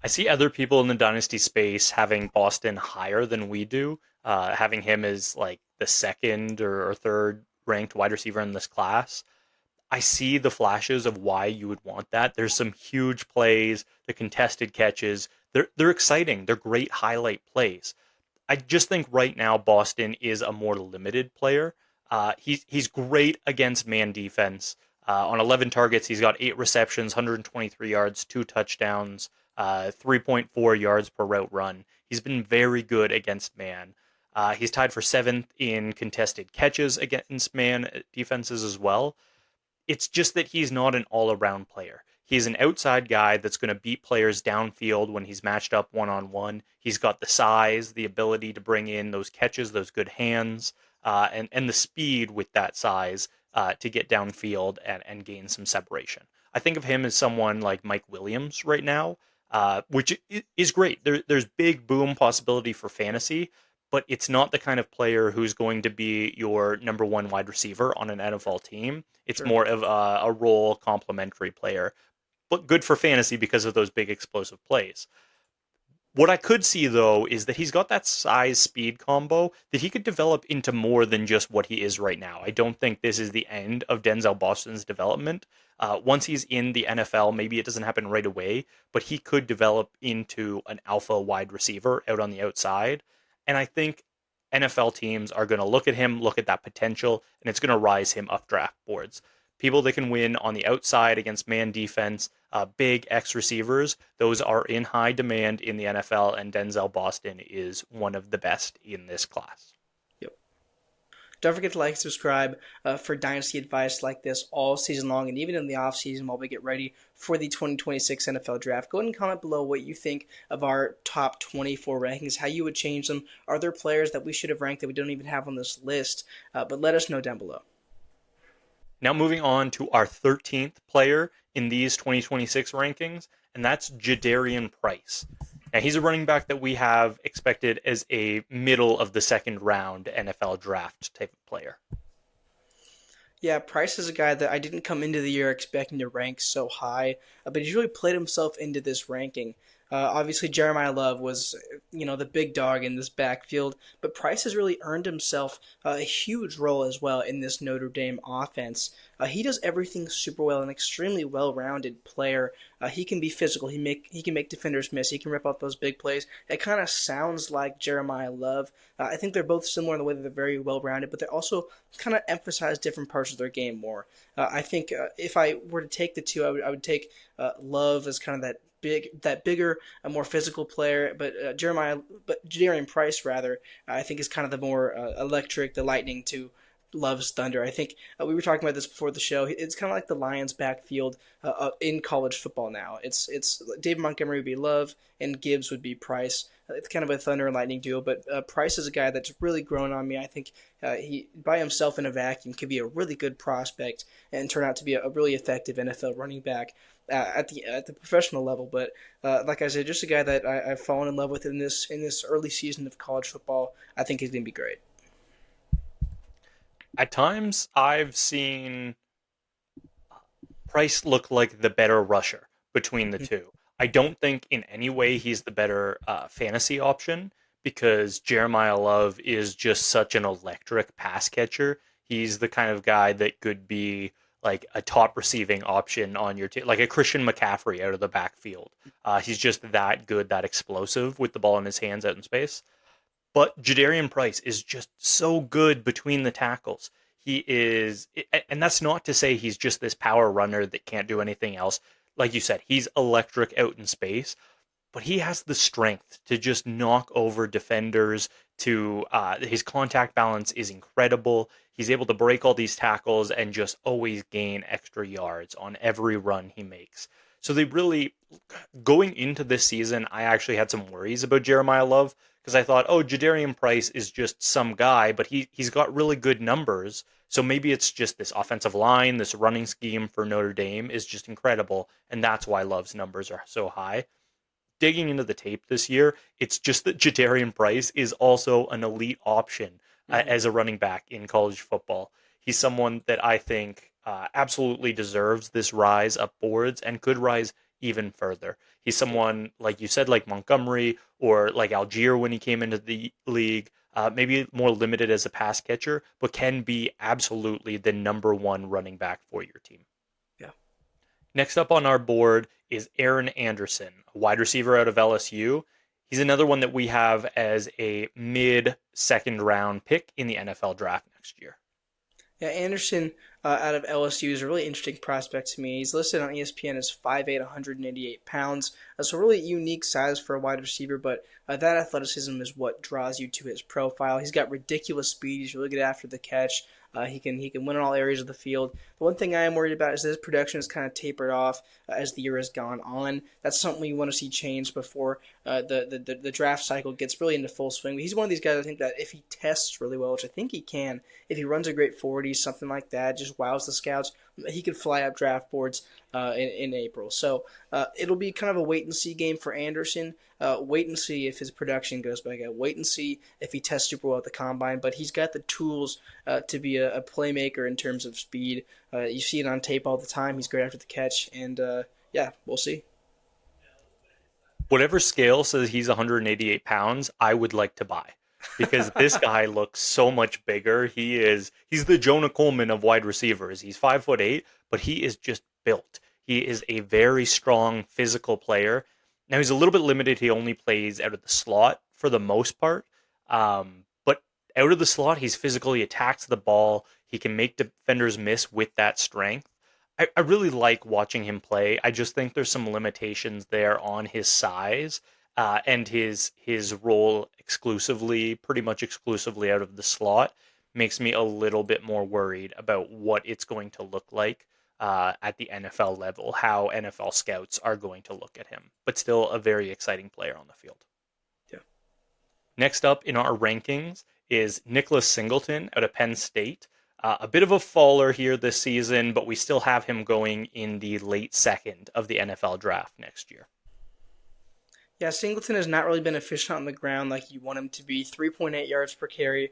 I see other people in the dynasty space having Boston higher than we do, having him as like the second or third ranked wide receiver in this class. I see the flashes of why you would want that. There's some huge plays, the contested catches. They're exciting. They're great highlight plays. I just think right now Boston is a more limited player. He's great against man defense. On 11 targets, he's got 8 receptions, 123 yards, 2 touchdowns, 3.4 yards per route run. He's been very good against man. He's tied for 7th in contested catches against man defenses as well. It's just that he's not an all-around player. He's an outside guy that's going to beat players downfield when he's matched up one-on-one. He's got the size, the ability to bring in those catches, those good hands, and the speed with that size to get downfield and gain some separation. I think of him as someone like Mike Williams right now, which is great. There's big boom possibility for fantasy, but it's not the kind of player who's going to be your number one wide receiver on an NFL team. It's Sure. more of a role complementary player, but good for fantasy because of those big explosive plays. What I could see though is that he's got that size speed combo that he could develop into more than just what he is right now. I don't think this is the end of Denzel Boston's development. Once he's in the NFL, maybe it doesn't happen right away, but he could develop into an alpha wide receiver out on the outside. And I think NFL teams are going to look at him, look at that potential, and it's going to rise him up draft boards. People that can win on the outside against man defense, big X receivers, those are in high demand in the NFL, and Denzel Boston is one of the best in this class. Yep. Don't forget to like and subscribe for Dynasty advice like this all season long and even in the off season while we get ready for the 2026 NFL Draft. Go ahead and comment below what you think of our top 24 rankings, how you would change them. Are there players that we should have ranked that we don't even have on this list? But let us know down below. Now moving on to our 13th player in these 2026 rankings, and that's Jadarian Price. Now he's a running back that we have expected as a middle of the second round NFL draft type of player. Yeah, Price is a guy that I didn't come into the year expecting to rank so high, but he's really played himself into this ranking. Obviously, Jeremiyah Love was, the big dog in this backfield, but Price has really earned himself a huge role as well in this Notre Dame offense. He does everything super well, an extremely well-rounded player. He can be physical. He can make defenders miss. He can rip up those big plays. It kind of sounds like Jeremiyah Love. I think they're both similar in the way that they're very well-rounded, but they also kind of emphasize different parts of their game more. I think if I were to take the two, I would take Love as kind of that bigger, a more physical player, but Jadarian Price rather, I think is kind of the more electric, the lightning to Love's thunder. I think we were talking about this before the show. It's kind of like the Lions' backfield in college football now. It's David Montgomery would be Love and Gibbs would be Price. It's kind of a thunder and lightning duo, but Price is a guy that's really grown on me. I think he, by himself in a vacuum, could be a really good prospect and turn out to be a really effective NFL running back at the professional level. But like I said, just a guy that I've fallen in love with in this early season of college football. I think he's going to be great. At times, I've seen Price look like the better rusher between the two. I don't think in any way he's the better fantasy option because Jeremiyah Love is just such an electric pass catcher. He's the kind of guy that could be like a top receiving option on your team, like a Christian McCaffrey out of the backfield. He's just that good, that explosive with the ball in his hands out in space. But Jadarian Price is just so good between the tackles. He is, and that's not to say he's just this power runner that can't do anything else. Like you said, he's electric out in space, but he has the strength to just knock over defenders. To his contact balance is incredible. He's able to break all these tackles and just always gain extra yards on every run he makes. So they really, going into this season, I actually had some worries about Jeremiyah Love because I thought, oh, Jadarian Price is just some guy, but he's got really good numbers. So maybe it's just this offensive line, this running scheme for Notre Dame is just incredible, and that's why Love's numbers are so high. Digging into the tape this year, it's just that Jadarian Price is also an elite option Mm-hmm. as a running back in college football. He's someone that I think absolutely deserves this rise up boards and could rise even further. He's someone, like you said, like Montgomery or like Algier when he came into the league, maybe more limited as a pass catcher, but can be absolutely the number one running back for your team. Yeah. Next up on our board is Aaron Anderson, a wide receiver out of LSU. He's another one that we have as a mid second round pick in the NFL draft next year. Yeah, Anderson out of LSU is a really interesting prospect to me. He's listed on ESPN as 5'8", 188 pounds. That's a really unique size for a wide receiver, but that athleticism is what draws you to his profile. He's got ridiculous speed. He's really good after the catch. He can win in all areas of the field. The one thing I am worried about is that his production has kind of tapered off as the year has gone on. That's something we want to see change before the draft cycle gets really into full swing. But he's one of these guys I think that if he tests really well, which I think he can, if he runs a great 40, something like that, just wows the scouts, he could fly up draft boards in April. So it'll be kind of a wait and see game for Anderson. Wait and see if his production goes back up. Wait and see if he tests super well at the combine. But he's got the tools to be a playmaker in terms of speed. You see it on tape all the time. He's great after the catch. And yeah, we'll see. Whatever scale says he's 188 pounds, I would like to buy because this guy looks so much bigger. He's the Jonah Coleman of wide receivers. He's 5'8", but he is just built. He is a very strong physical player. Now he's a little bit limited. He only plays out of the slot for the most part. But out of the slot, he's physical. He attacks the ball. He can make defenders miss with that strength. I really like watching him play. I just think there's some limitations there on his size and his role pretty much exclusively out of the slot, makes me a little bit more worried about what it's going to look like at the NFL level, how NFL scouts are going to look at him. But still a very exciting player on the field. Yeah. Next up in our rankings is Nicholas Singleton out of Penn State. A bit of a faller here this season, but we still have him going in the late second of the NFL draft next year. Yeah, Singleton has not really been efficient on the ground like you want him to be. 3.8 yards per carry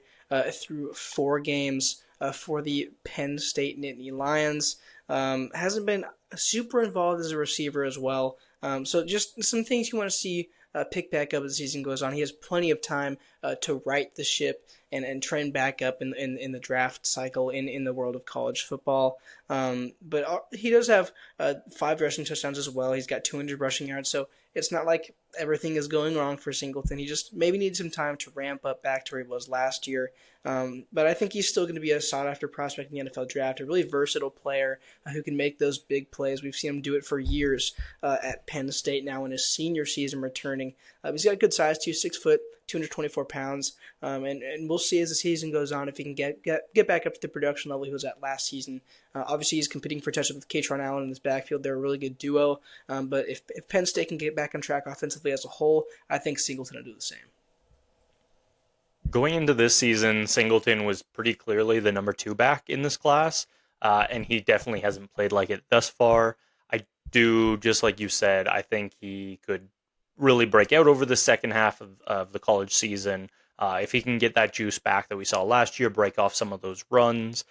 through 4 games for the Penn State Nittany Lions. Hasn't been super involved as a receiver as well. So just some things you want to see pick back up as the season goes on. He has plenty of time to right the ship and trend back up in the draft cycle in the world of college football. But he does have 5 rushing touchdowns as well. He's got 200 rushing yards, so it's not like everything is going wrong for Singleton. He just maybe needs some time to ramp up back to where he was last year. But I think he's still going to be a sought-after prospect in the NFL draft, a really versatile player who can make those big plays. We've seen him do it for years at Penn State now in his senior season returning. He's got a good size, too, 6 foot, 224 pounds, and we'll see as the season goes on if he can get back up to the production level he was at last season. Obviously, he's competing for touches with Kaytron Allen in this backfield. They're a really good duo, but if Penn State can get back on track offensively as a whole, I think Singleton will do the same. Going into this season, Singleton was pretty clearly the number 2 back in this class, and he definitely hasn't played like it thus far. I do, just like you said, I think he could really break out over the second half of the college season. If he can get that juice back that we saw last year, break off some of those runs,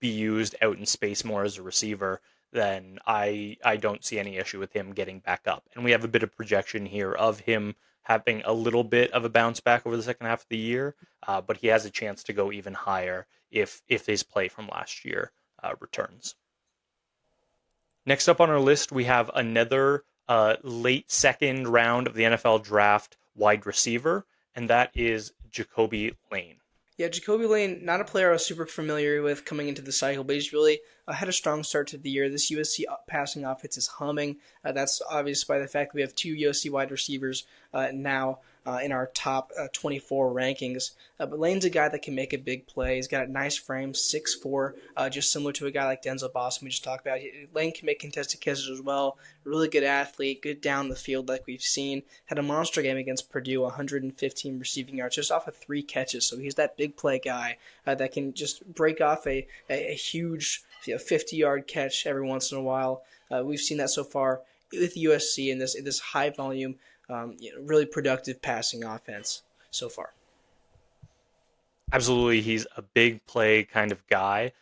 be used out in space more as a receiver, then I don't see any issue with him getting back up. And we have a bit of projection here of him having a little bit of a bounce back over the second half of the year, but he has a chance to go even higher if his play from last year returns. Next up on our list, we have another late second round of the NFL draft wide receiver, and that is Jacoby Lane. Yeah, Jacoby Lane, not a player I was super familiar with coming into the cycle, but he's really had a strong start to the year. This USC passing offense is humming. That's obvious by the fact that we have 2 USC wide receivers now in our top 24 rankings. But Lane's a guy that can make a big play. He's got a nice frame, 6'4", just similar to a guy like Denzel Boston we just talked about. Lane can make contested catches as well. Really good athlete, good down the field like we've seen. Had a monster game against Purdue, 115 receiving yards just off of 3 catches. So he's that big play guy that can just break off a huge 50-yard catch every once in a while. We've seen that so far with USC in this high volume, really productive passing offense so far. Absolutely, he's a big play kind of guy.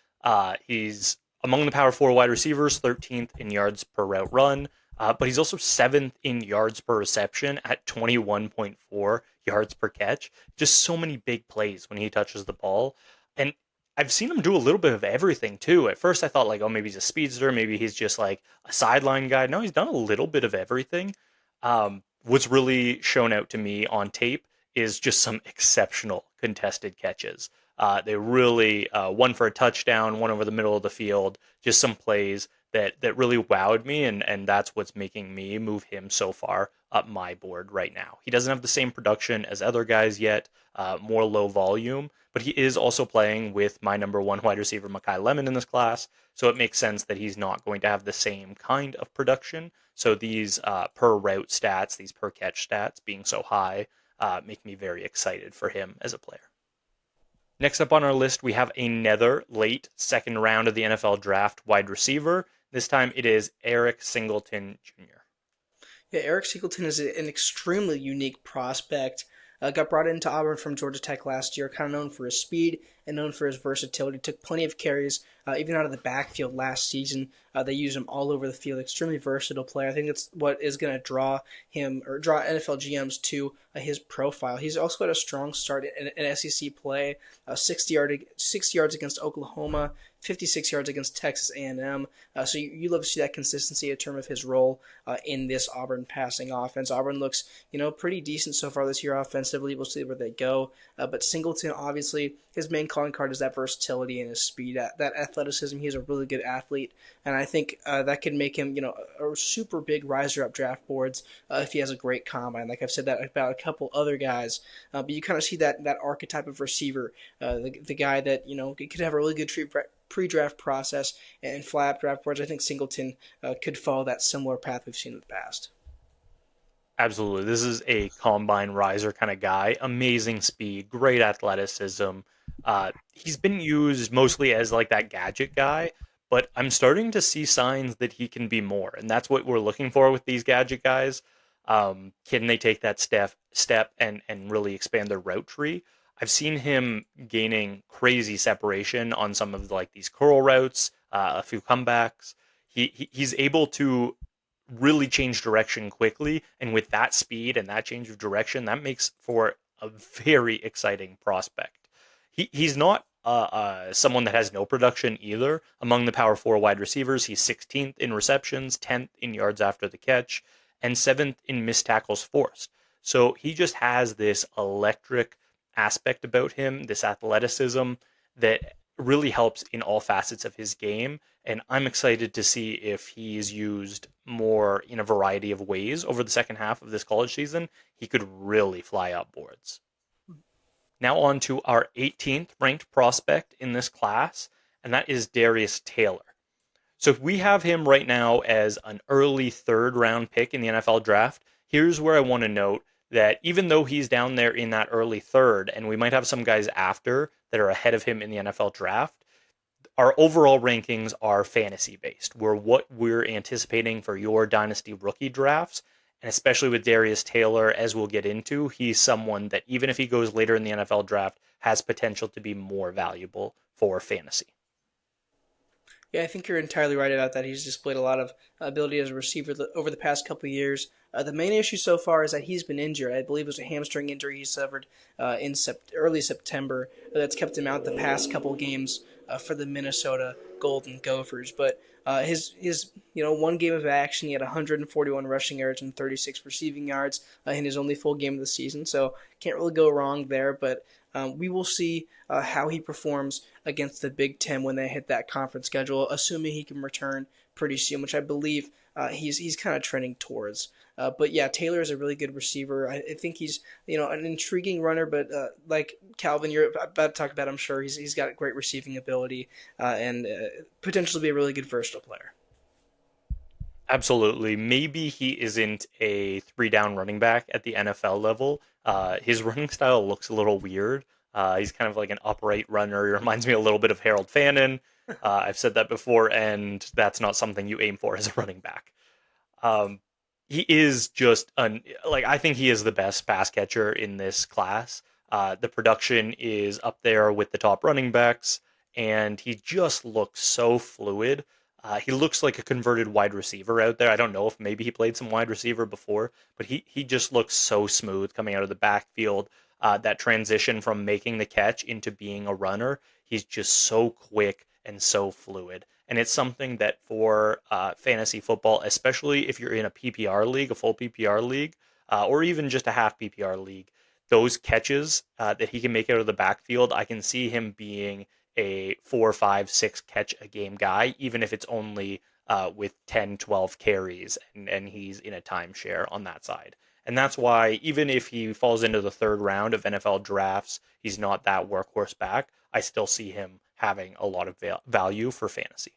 He's among the Power 4 wide receivers, 13th in yards per route run, but he's also 7th in yards per reception at 21.4 yards per catch. Just so many big plays when he touches the ball. And I've seen him do a little bit of everything too. At first I thought like, oh, maybe he's a speedster, maybe he's just like a sideline guy. No, he's done a little bit of everything. What's really shown out to me on tape is just some exceptional contested catches. They really, one for a touchdown, one over the middle of the field, just some plays that really wowed me, and that's what's making me move him so far up my board right now. He doesn't have the same production as other guys yet, more low volume, but he is also playing with my number 1 wide receiver, Makai Lemon, in this class, so it makes sense that he's not going to have the same kind of production. So these per route stats, these per catch stats being so high, make me very excited for him as a player. Next up on our list, we have another late second round of the NFL draft wide receiver. This time it is Eric Singleton Jr. Yeah, Eric Singleton is an extremely unique prospect. Got brought into Auburn from Georgia Tech last year, kind of known for his speed and known for his versatility. Took plenty of carries, even out of the backfield last season. They used him all over the field. Extremely versatile player. I think that's what is going to draw him or draw NFL GMs to his profile. He's also got a strong start in SEC play. 60 yards against Oklahoma, 56 yards against Texas A&M. So you love to see that consistency in terms of his role in this Auburn passing offense. Auburn looks, pretty decent so far this year offensively. We'll see where they go. But Singleton, obviously, his main calling card is that versatility and his speed, that athleticism. He's a really good athlete, and I think that could make him, a super big riser up draft boards if he has a great combine. Like I've said that about a couple other guys, but you kind of see that archetype of receiver, the guy that could have a really good pre-draft process and fly up draft boards. I think Singleton could follow that similar path we've seen in the past. Absolutely. This is a combine riser kind of guy. Amazing speed, great athleticism. He's been used mostly as like that gadget guy, but I'm starting to see signs that he can be more. And that's what we're looking for with these gadget guys. Can they take that step and really expand their route tree? I've seen him gaining crazy separation on some of like these curl routes, a few comebacks. He's able to really change direction quickly. And with that speed and that change of direction, that makes for a very exciting prospect. He's not someone that has no production either. Among the power four wide receivers, he's 16th in receptions, 10th in yards after the catch, and 7th in missed tackles forced. So he just has this electric aspect about him, this athleticism that really helps in all facets of his game. And I'm excited to see if he's used more in a variety of ways over the second half of this college season. He could really fly up boards. Now on to our 18th ranked prospect in this class, and that is Darius Taylor. So we have him right now as an early third round pick in the NFL draft. Here's where I want to note that even though he's down there in that early third, and we might have some guys after that are ahead of him in the NFL draft, our overall rankings are fantasy based. We're what we're anticipating for your dynasty rookie drafts. And especially with Darius Taylor, as we'll get into, he's someone that even if he goes later in the NFL draft, has potential to be more valuable for fantasy. Yeah, I think you're entirely right about that. He's displayed a lot of ability as a receiver over the past couple of years. The main issue so far is that he's been injured. I believe it was a hamstring injury he suffered in early September that's kept him out the past couple of games for the Minnesota Golden Gophers. But his one game of action, he had 141 rushing yards and 36 receiving yards in his only full game of the season. So can't really go wrong there. But we will see how he performs against the Big Ten when they hit that conference schedule, assuming he can return pretty soon, which I believe he's kind of trending towards. But yeah, Taylor is a really good receiver. I think he's an intriguing runner, but like Calvin, you're about to talk about, I'm sure he's got great receiving ability and potentially be a really good versatile player. Absolutely. Maybe he isn't a three down running back at the NFL level. His running style looks a little weird. He's kind of like an upright runner. He reminds me a little bit of Harold Fannin. I've said that before, and that's not something you aim for as a running back. Um, he is just I think he is the best pass catcher in this class. The production is up there with the top running backs, and he just looks so fluid. He looks like a converted wide receiver out there. I don't know if maybe he played some wide receiver before, but he just looks so smooth coming out of the backfield. That transition from making the catch into being a runner, he's just so quick and so fluid. And it's something that for fantasy football, especially if you're in a PPR league, a full PPR league, or even just a half PPR league, those catches that he can make out of the backfield, I can see him being a 4, 5, 6 catch a game guy, even if it's only with 10, 12 carries and he's in a timeshare on that side. And that's why even if he falls into the third round of NFL drafts, he's not that workhorse back. I still see him having a lot of value for fantasy.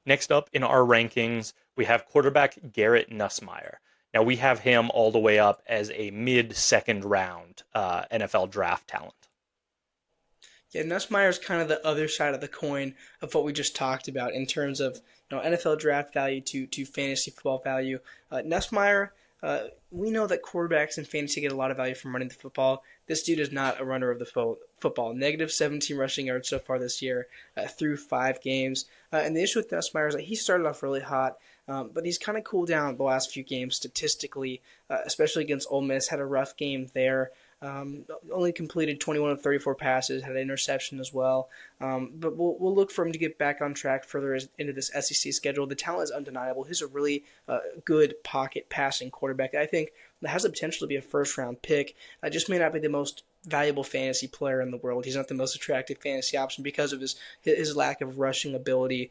Next up in our rankings, we have quarterback Garrett Nussmeier. Now we have him all the way up as a mid-second round NFL draft talent. Yeah, Nussmeier is kind of the other side of the coin of what we just talked about in terms of NFL draft value to fantasy football value. Nussmeier, we know that quarterbacks in fantasy get a lot of value from running the football. This dude is not a runner of the football. Negative 17 rushing yards so far this year through 5 games. And the issue with Nussmeier is that he started off really hot, but he's kind of cooled down the last few games statistically, especially against Ole Miss. Had a rough game there. Only completed 21 of 34 passes, had an interception as well. But we'll look for him to get back on track further into this SEC schedule. The talent is undeniable. He's a really good pocket passing quarterback. I think that has the potential to be a first-round pick. Just may not be the most valuable fantasy player in the world. He's not the most attractive fantasy option because of his lack of rushing ability.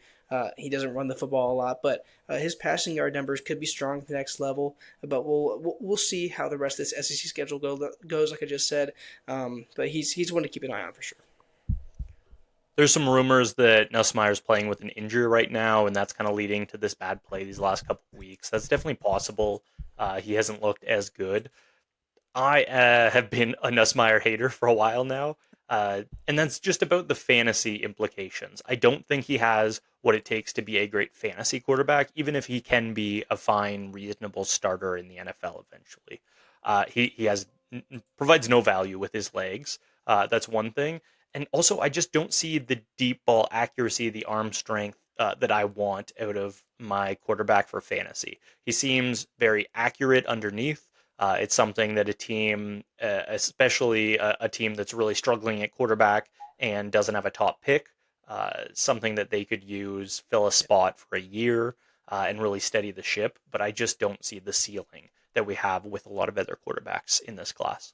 He doesn't run the football a lot, but his passing yard numbers could be strong at the next level. But we'll see how the rest of this SEC schedule goes. Like I just said, but he's one to keep an eye on for sure. There's some rumors that Nussmeier's playing with an injury right now, and that's kind of leading to this bad play these last couple of weeks. That's definitely possible. He hasn't looked as good. I have been a Nussmeier hater for a while now, and that's just about the fantasy implications. I don't think he has what it takes to be a great fantasy quarterback, even if he can be a fine, reasonable starter in the NFL eventually. He has provides no value with his legs. That's one thing. And also, I just don't see the deep ball accuracy, the arm strength that I want out of my quarterback for fantasy. He seems very accurate underneath. It's something that a team, especially a team that's really struggling at quarterback and doesn't have a top pick, something that they could use, fill a spot for a year, and really steady the ship. But I just don't see the ceiling that we have with a lot of other quarterbacks in this class.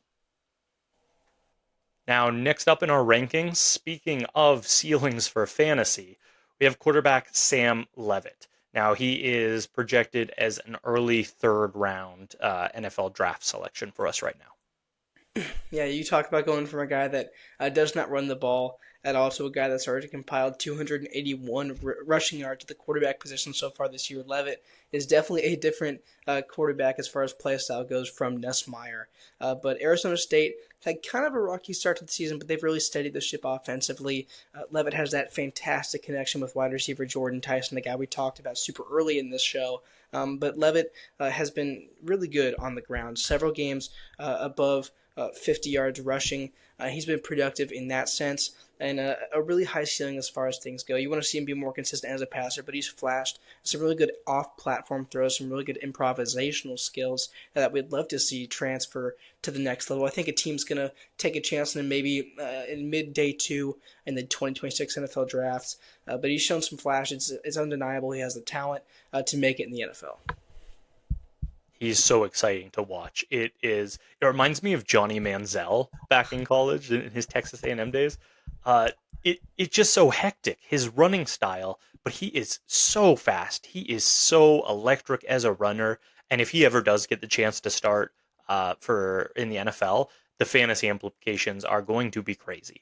Now, next up in our rankings, speaking of ceilings for fantasy, we have quarterback Sam Leavitt. Now, he is projected as an early third round NFL draft selection for us right now. Yeah, you talk about going from a guy that does not run the ball and also a guy that's already compiled 281 rushing yards at the quarterback position so far this year. Leavitt is definitely a different quarterback as far as play style goes from Nussmeier. But Arizona State had kind of a rocky start to the season, but they've really steadied the ship offensively. Leavitt has that fantastic connection with wide receiver Jordyn Tyson, the guy we talked about super early in this show. But Leavitt has been really good on the ground. Several games above 50 yards rushing. He's been productive in that sense, and a really high ceiling as far as things go. You want to see him be more consistent as a passer, but he's flashed some really good off-platform throws, some really good improvisational skills that we'd love to see transfer to the next level. I think a team's going to take a chance on him maybe in mid-day 2 in the 2026 NFL drafts, but he's shown some flashes. It's undeniable he has the talent to make it in the NFL. He's so exciting to watch. It reminds me of Johnny Manziel back in college in his Texas A&M days. It's just so hectic, his running style, but he is so fast. He is so electric as a runner, and if he ever does get the chance to start for in the NFL, the fantasy implications are going to be crazy.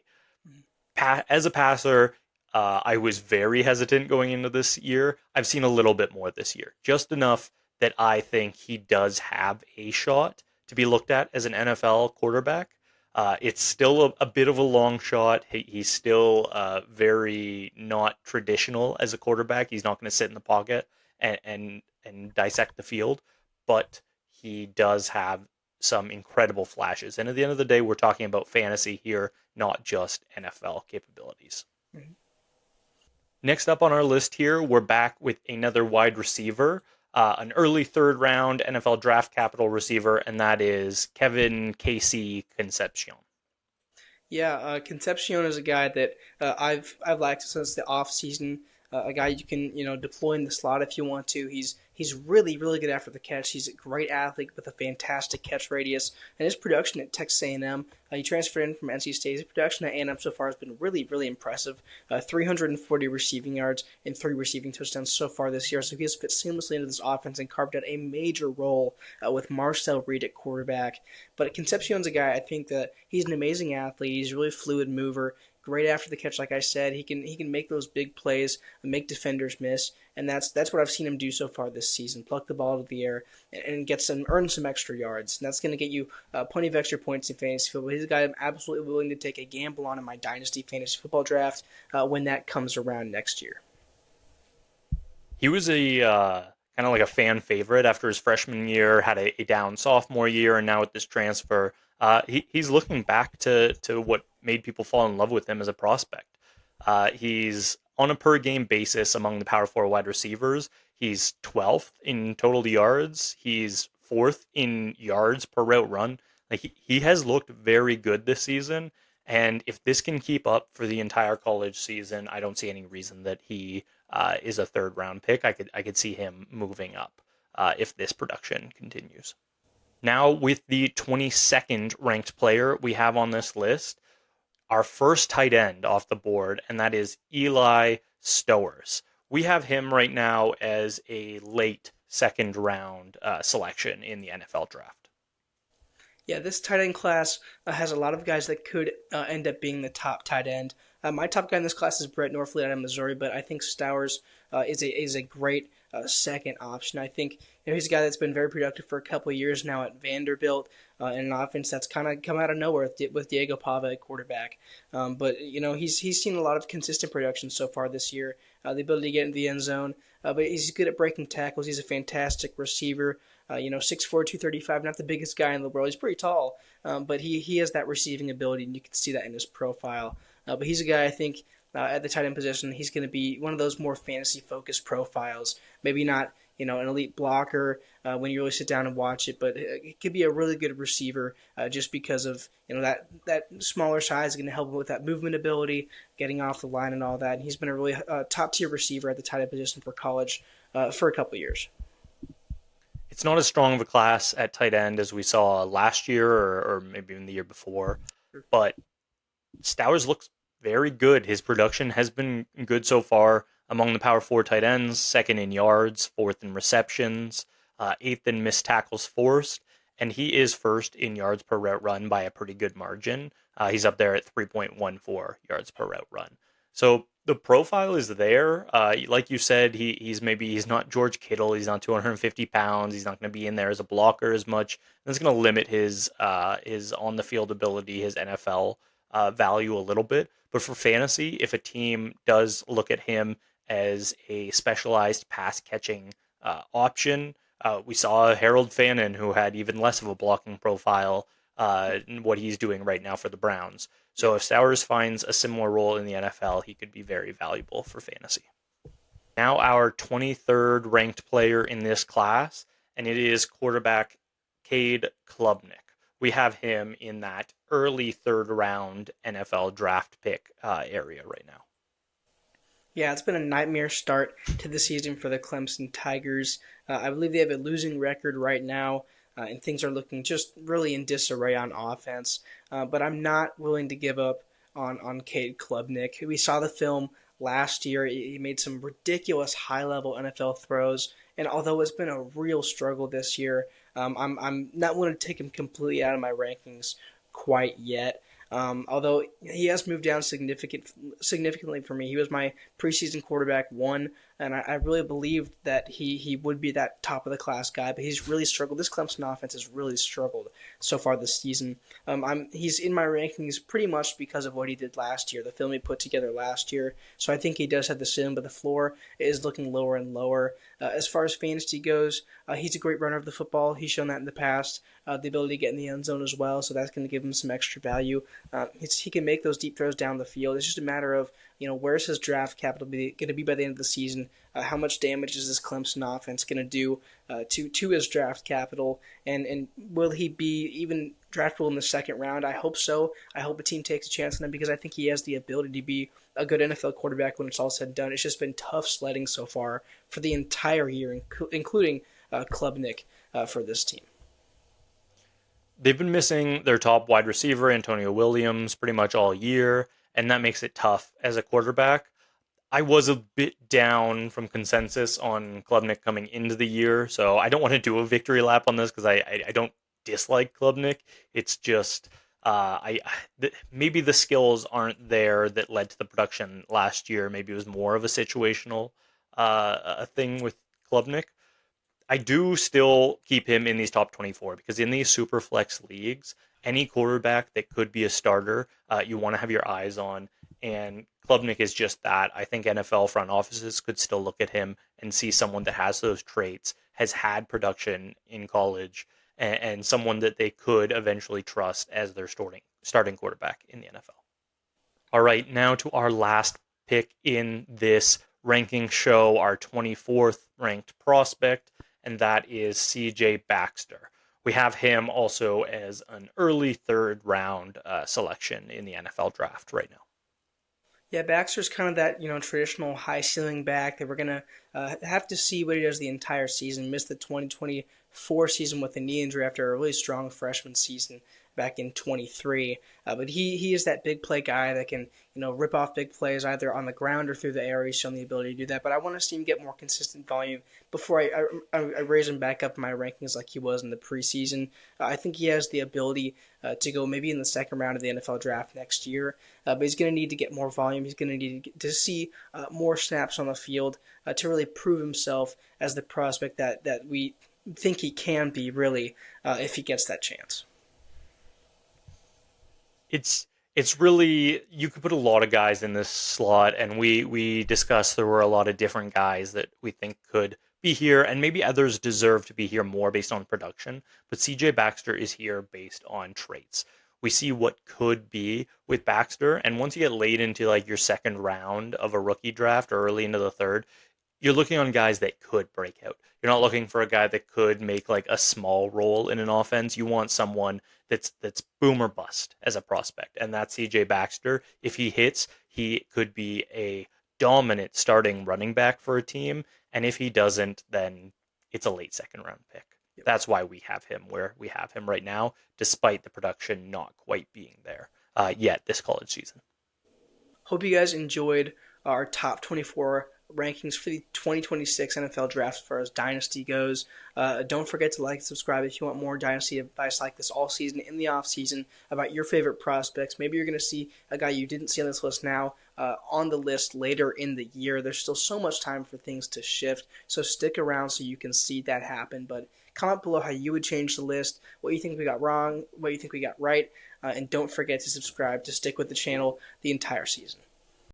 As a passer, I was very hesitant going into this year. I've seen a little bit more this year, just enough that I think he does have a shot to be looked at as an NFL quarterback. It's still a bit of a long shot. He's still very not traditional as a quarterback. He's not going to sit in the pocket and dissect the field, but he does have some incredible flashes. And at the end of the day, we're talking about fantasy here, not just NFL capabilities. Mm-hmm. Next up on our list here, we're back with another wide receiver. An early third round NFL draft capital receiver, and that is Kevin Casey Concepcion. Yeah, Concepcion is a guy that I've liked since the off season. A guy you can deploy in the slot if you want to. He's really good after the catch. He's a great athlete with a fantastic catch radius, and his production at Texas A&M. He transferred in from NC State. His production at A&M so far has been really impressive. 340 receiving yards and 3 receiving touchdowns so far this year. So he has fit seamlessly into this offense and carved out a major role with Marcel Reed at quarterback. But Concepcion's a guy I think that he's an amazing athlete. He's a really fluid mover. Great after the catch, like I said. He can make those big plays and make defenders miss, and that's what I've seen him do so far this season. Pluck the ball to the air and earn some extra yards, and that's going to get you plenty of extra points in fantasy football. He's a guy I'm absolutely willing to take a gamble on in my Dynasty fantasy football draft when that comes around next year. He was a kind of like a fan favorite after his freshman year, had a down sophomore year, and now with this transfer, he's looking back to what made people fall in love with him as a prospect. He's on a per game basis among the Power 4 wide receivers. He's 12th in total yards. He's 4th in yards per route run. Like he has looked very good this season. And if this can keep up for the entire college season, I don't see any reason that he is a third round pick. I could see him moving up if this production continues. Now with the 22nd ranked player we have on this list, our first tight end off the board, and that is Eli Stowers. We have him right now as a late second round selection in the NFL draft. Yeah, this tight end class has a lot of guys that could end up being the top tight end. My top guy in this class is Brett Norfleet out of Missouri, but I think Stowers is a great second option. I think he's a guy that's been very productive for a couple of years now at Vanderbilt in an offense that's kind of come out of nowhere with Diego Pava at quarterback. But he's seen a lot of consistent production so far this year. The ability to get into the end zone, but he's good at breaking tackles. He's a fantastic receiver. 6'4", 235, not the biggest guy in the world. He's pretty tall, but he has that receiving ability, and you can see that in his profile. But he's a guy I think at the tight end position. He's going to be one of those more fantasy focused profiles. Maybe not, an elite blocker when you really sit down and watch it, but it could be a really good receiver just because of that smaller size is going to help him with that movement ability, getting off the line and all that. And he's been a really top tier receiver at the tight end position for college for a couple of years. It's not as strong of a class at tight end as we saw last year or maybe even the year before, but Stowers looks very good. His production has been good so far among the power four tight ends, second in yards, fourth in receptions, eighth in missed tackles forced, and he is first in yards per route run by a pretty good margin. He's up there at 3.14 yards per route run. So the profile is there. Like you said, he's not George Kittle. He's not 250 pounds. He's not going to be in there as a blocker as much. That's going to limit his on the field ability, his NFL value a little bit. But for fantasy, if a team does look at him as a specialized pass catching option, we saw Harold Fannin, who had even less of a blocking profile, what he's doing right now for the Browns. So if Stowers finds a similar role in the NFL, he could be very valuable for fantasy. Now our 23rd ranked player in this class, and it is quarterback Cade Klubnik. We have him in that early third round NFL draft pick area right now. Yeah, it's been a nightmare start to the season for the Clemson Tigers. I believe they have a losing record right now, and things are looking just really in disarray on offense. But I'm not willing to give up on Cade Klubnik. We saw the film last year. He made some ridiculous high-level NFL throws, and although it's been a real struggle this year, I'm not willing to take him completely out of my rankings quite yet. Although he has moved down significantly for me. He was my preseason quarterback one, and I really believed that he would be that top of the class guy, but he's really struggled. This Clemson offense has really struggled so far this season. He's in my rankings pretty much because of what he did last year, the film he put together last year. So I think he does have the ceiling, but the floor is looking lower and lower. As far as fantasy goes, he's a great runner of the football. He's shown that in the past. The ability to get in the end zone as well, so that's going to give him some extra value. He can make those deep throws down the field. It's just a matter of where's his draft capital going to be by the end of the season. How much damage is this Clemson offense going to do to his draft capital, and will he be even draftable in the second round? I hope so. I hope a team takes a chance on him because I think he has the ability to be a good NFL quarterback when it's all said and done. It's just been tough sledding so far for the entire year, including Klubnik for this team. They've been missing their top wide receiver, Antonio Williams, pretty much all year, and that makes it tough as a quarterback. I was a bit down from consensus on Klubnik coming into the year, so I don't want to do a victory lap on this because I don't dislike Klubnik. It's just maybe the skills aren't there that led to the production last year. Maybe it was more of a situational a thing with Klubnik. I do still keep him in these top 24 because in these super flex leagues, any quarterback that could be a starter, you want to have your eyes on. And Klubnik is just that. I think NFL front offices could still look at him and see someone that has those traits, has had production in college, and someone that they could eventually trust as their starting quarterback in the NFL. All right, now to our last pick in this ranking show, our 24th ranked prospect, and that is CJ Baxter. We have him also as an early third round selection in the NFL draft right now. Yeah, Baxter's kind of that traditional high ceiling back that we're gonna have to see what he does the entire season. Missed the 2024 season with a knee injury after a really strong freshman season back in 23. But he is that big play guy that can rip off big plays either on the ground or through the air. He's shown the ability to do that. But I want to see him get more consistent volume before I raise him back up in my rankings like he was in the preseason. I think he has the ability to go maybe in the second round of the NFL draft next year. But he's going to need to get more volume. He's going to need to see more snaps on the field to really prove himself as the prospect that we think he can be, really, if he gets that chance. It's really, you could put a lot of guys in this slot, and we discussed there were a lot of different guys that we think could be here, and maybe others deserve to be here more based on production, but CJ Baxter is here based on traits. We see what could be with Baxter. And once you get late into like your second round of a rookie draft or early into the third, you're looking on guys that could break out. You're not looking for a guy that could make like a small role in an offense. You want someone that's boom or bust as a prospect, and that's CJ Baxter. If he hits, he could be a dominant starting running back for a team, and if he doesn't, then it's a late second round pick. Yep. That's why we have him where we have him right now, despite the production not quite being there yet this college season. Hope you guys enjoyed our top 24 rankings for the 2026 NFL Draft as far as Dynasty goes. Don't forget to like and subscribe if you want more Dynasty advice like this all season, in the off season, about your favorite prospects. Maybe you're going to see a guy you didn't see on this list now on the list later in the year. There's still so much time for things to shift, so stick around so you can see that happen. But comment below how you would change the list, what you think we got wrong, what you think we got right, and don't forget to subscribe to stick with the channel the entire season.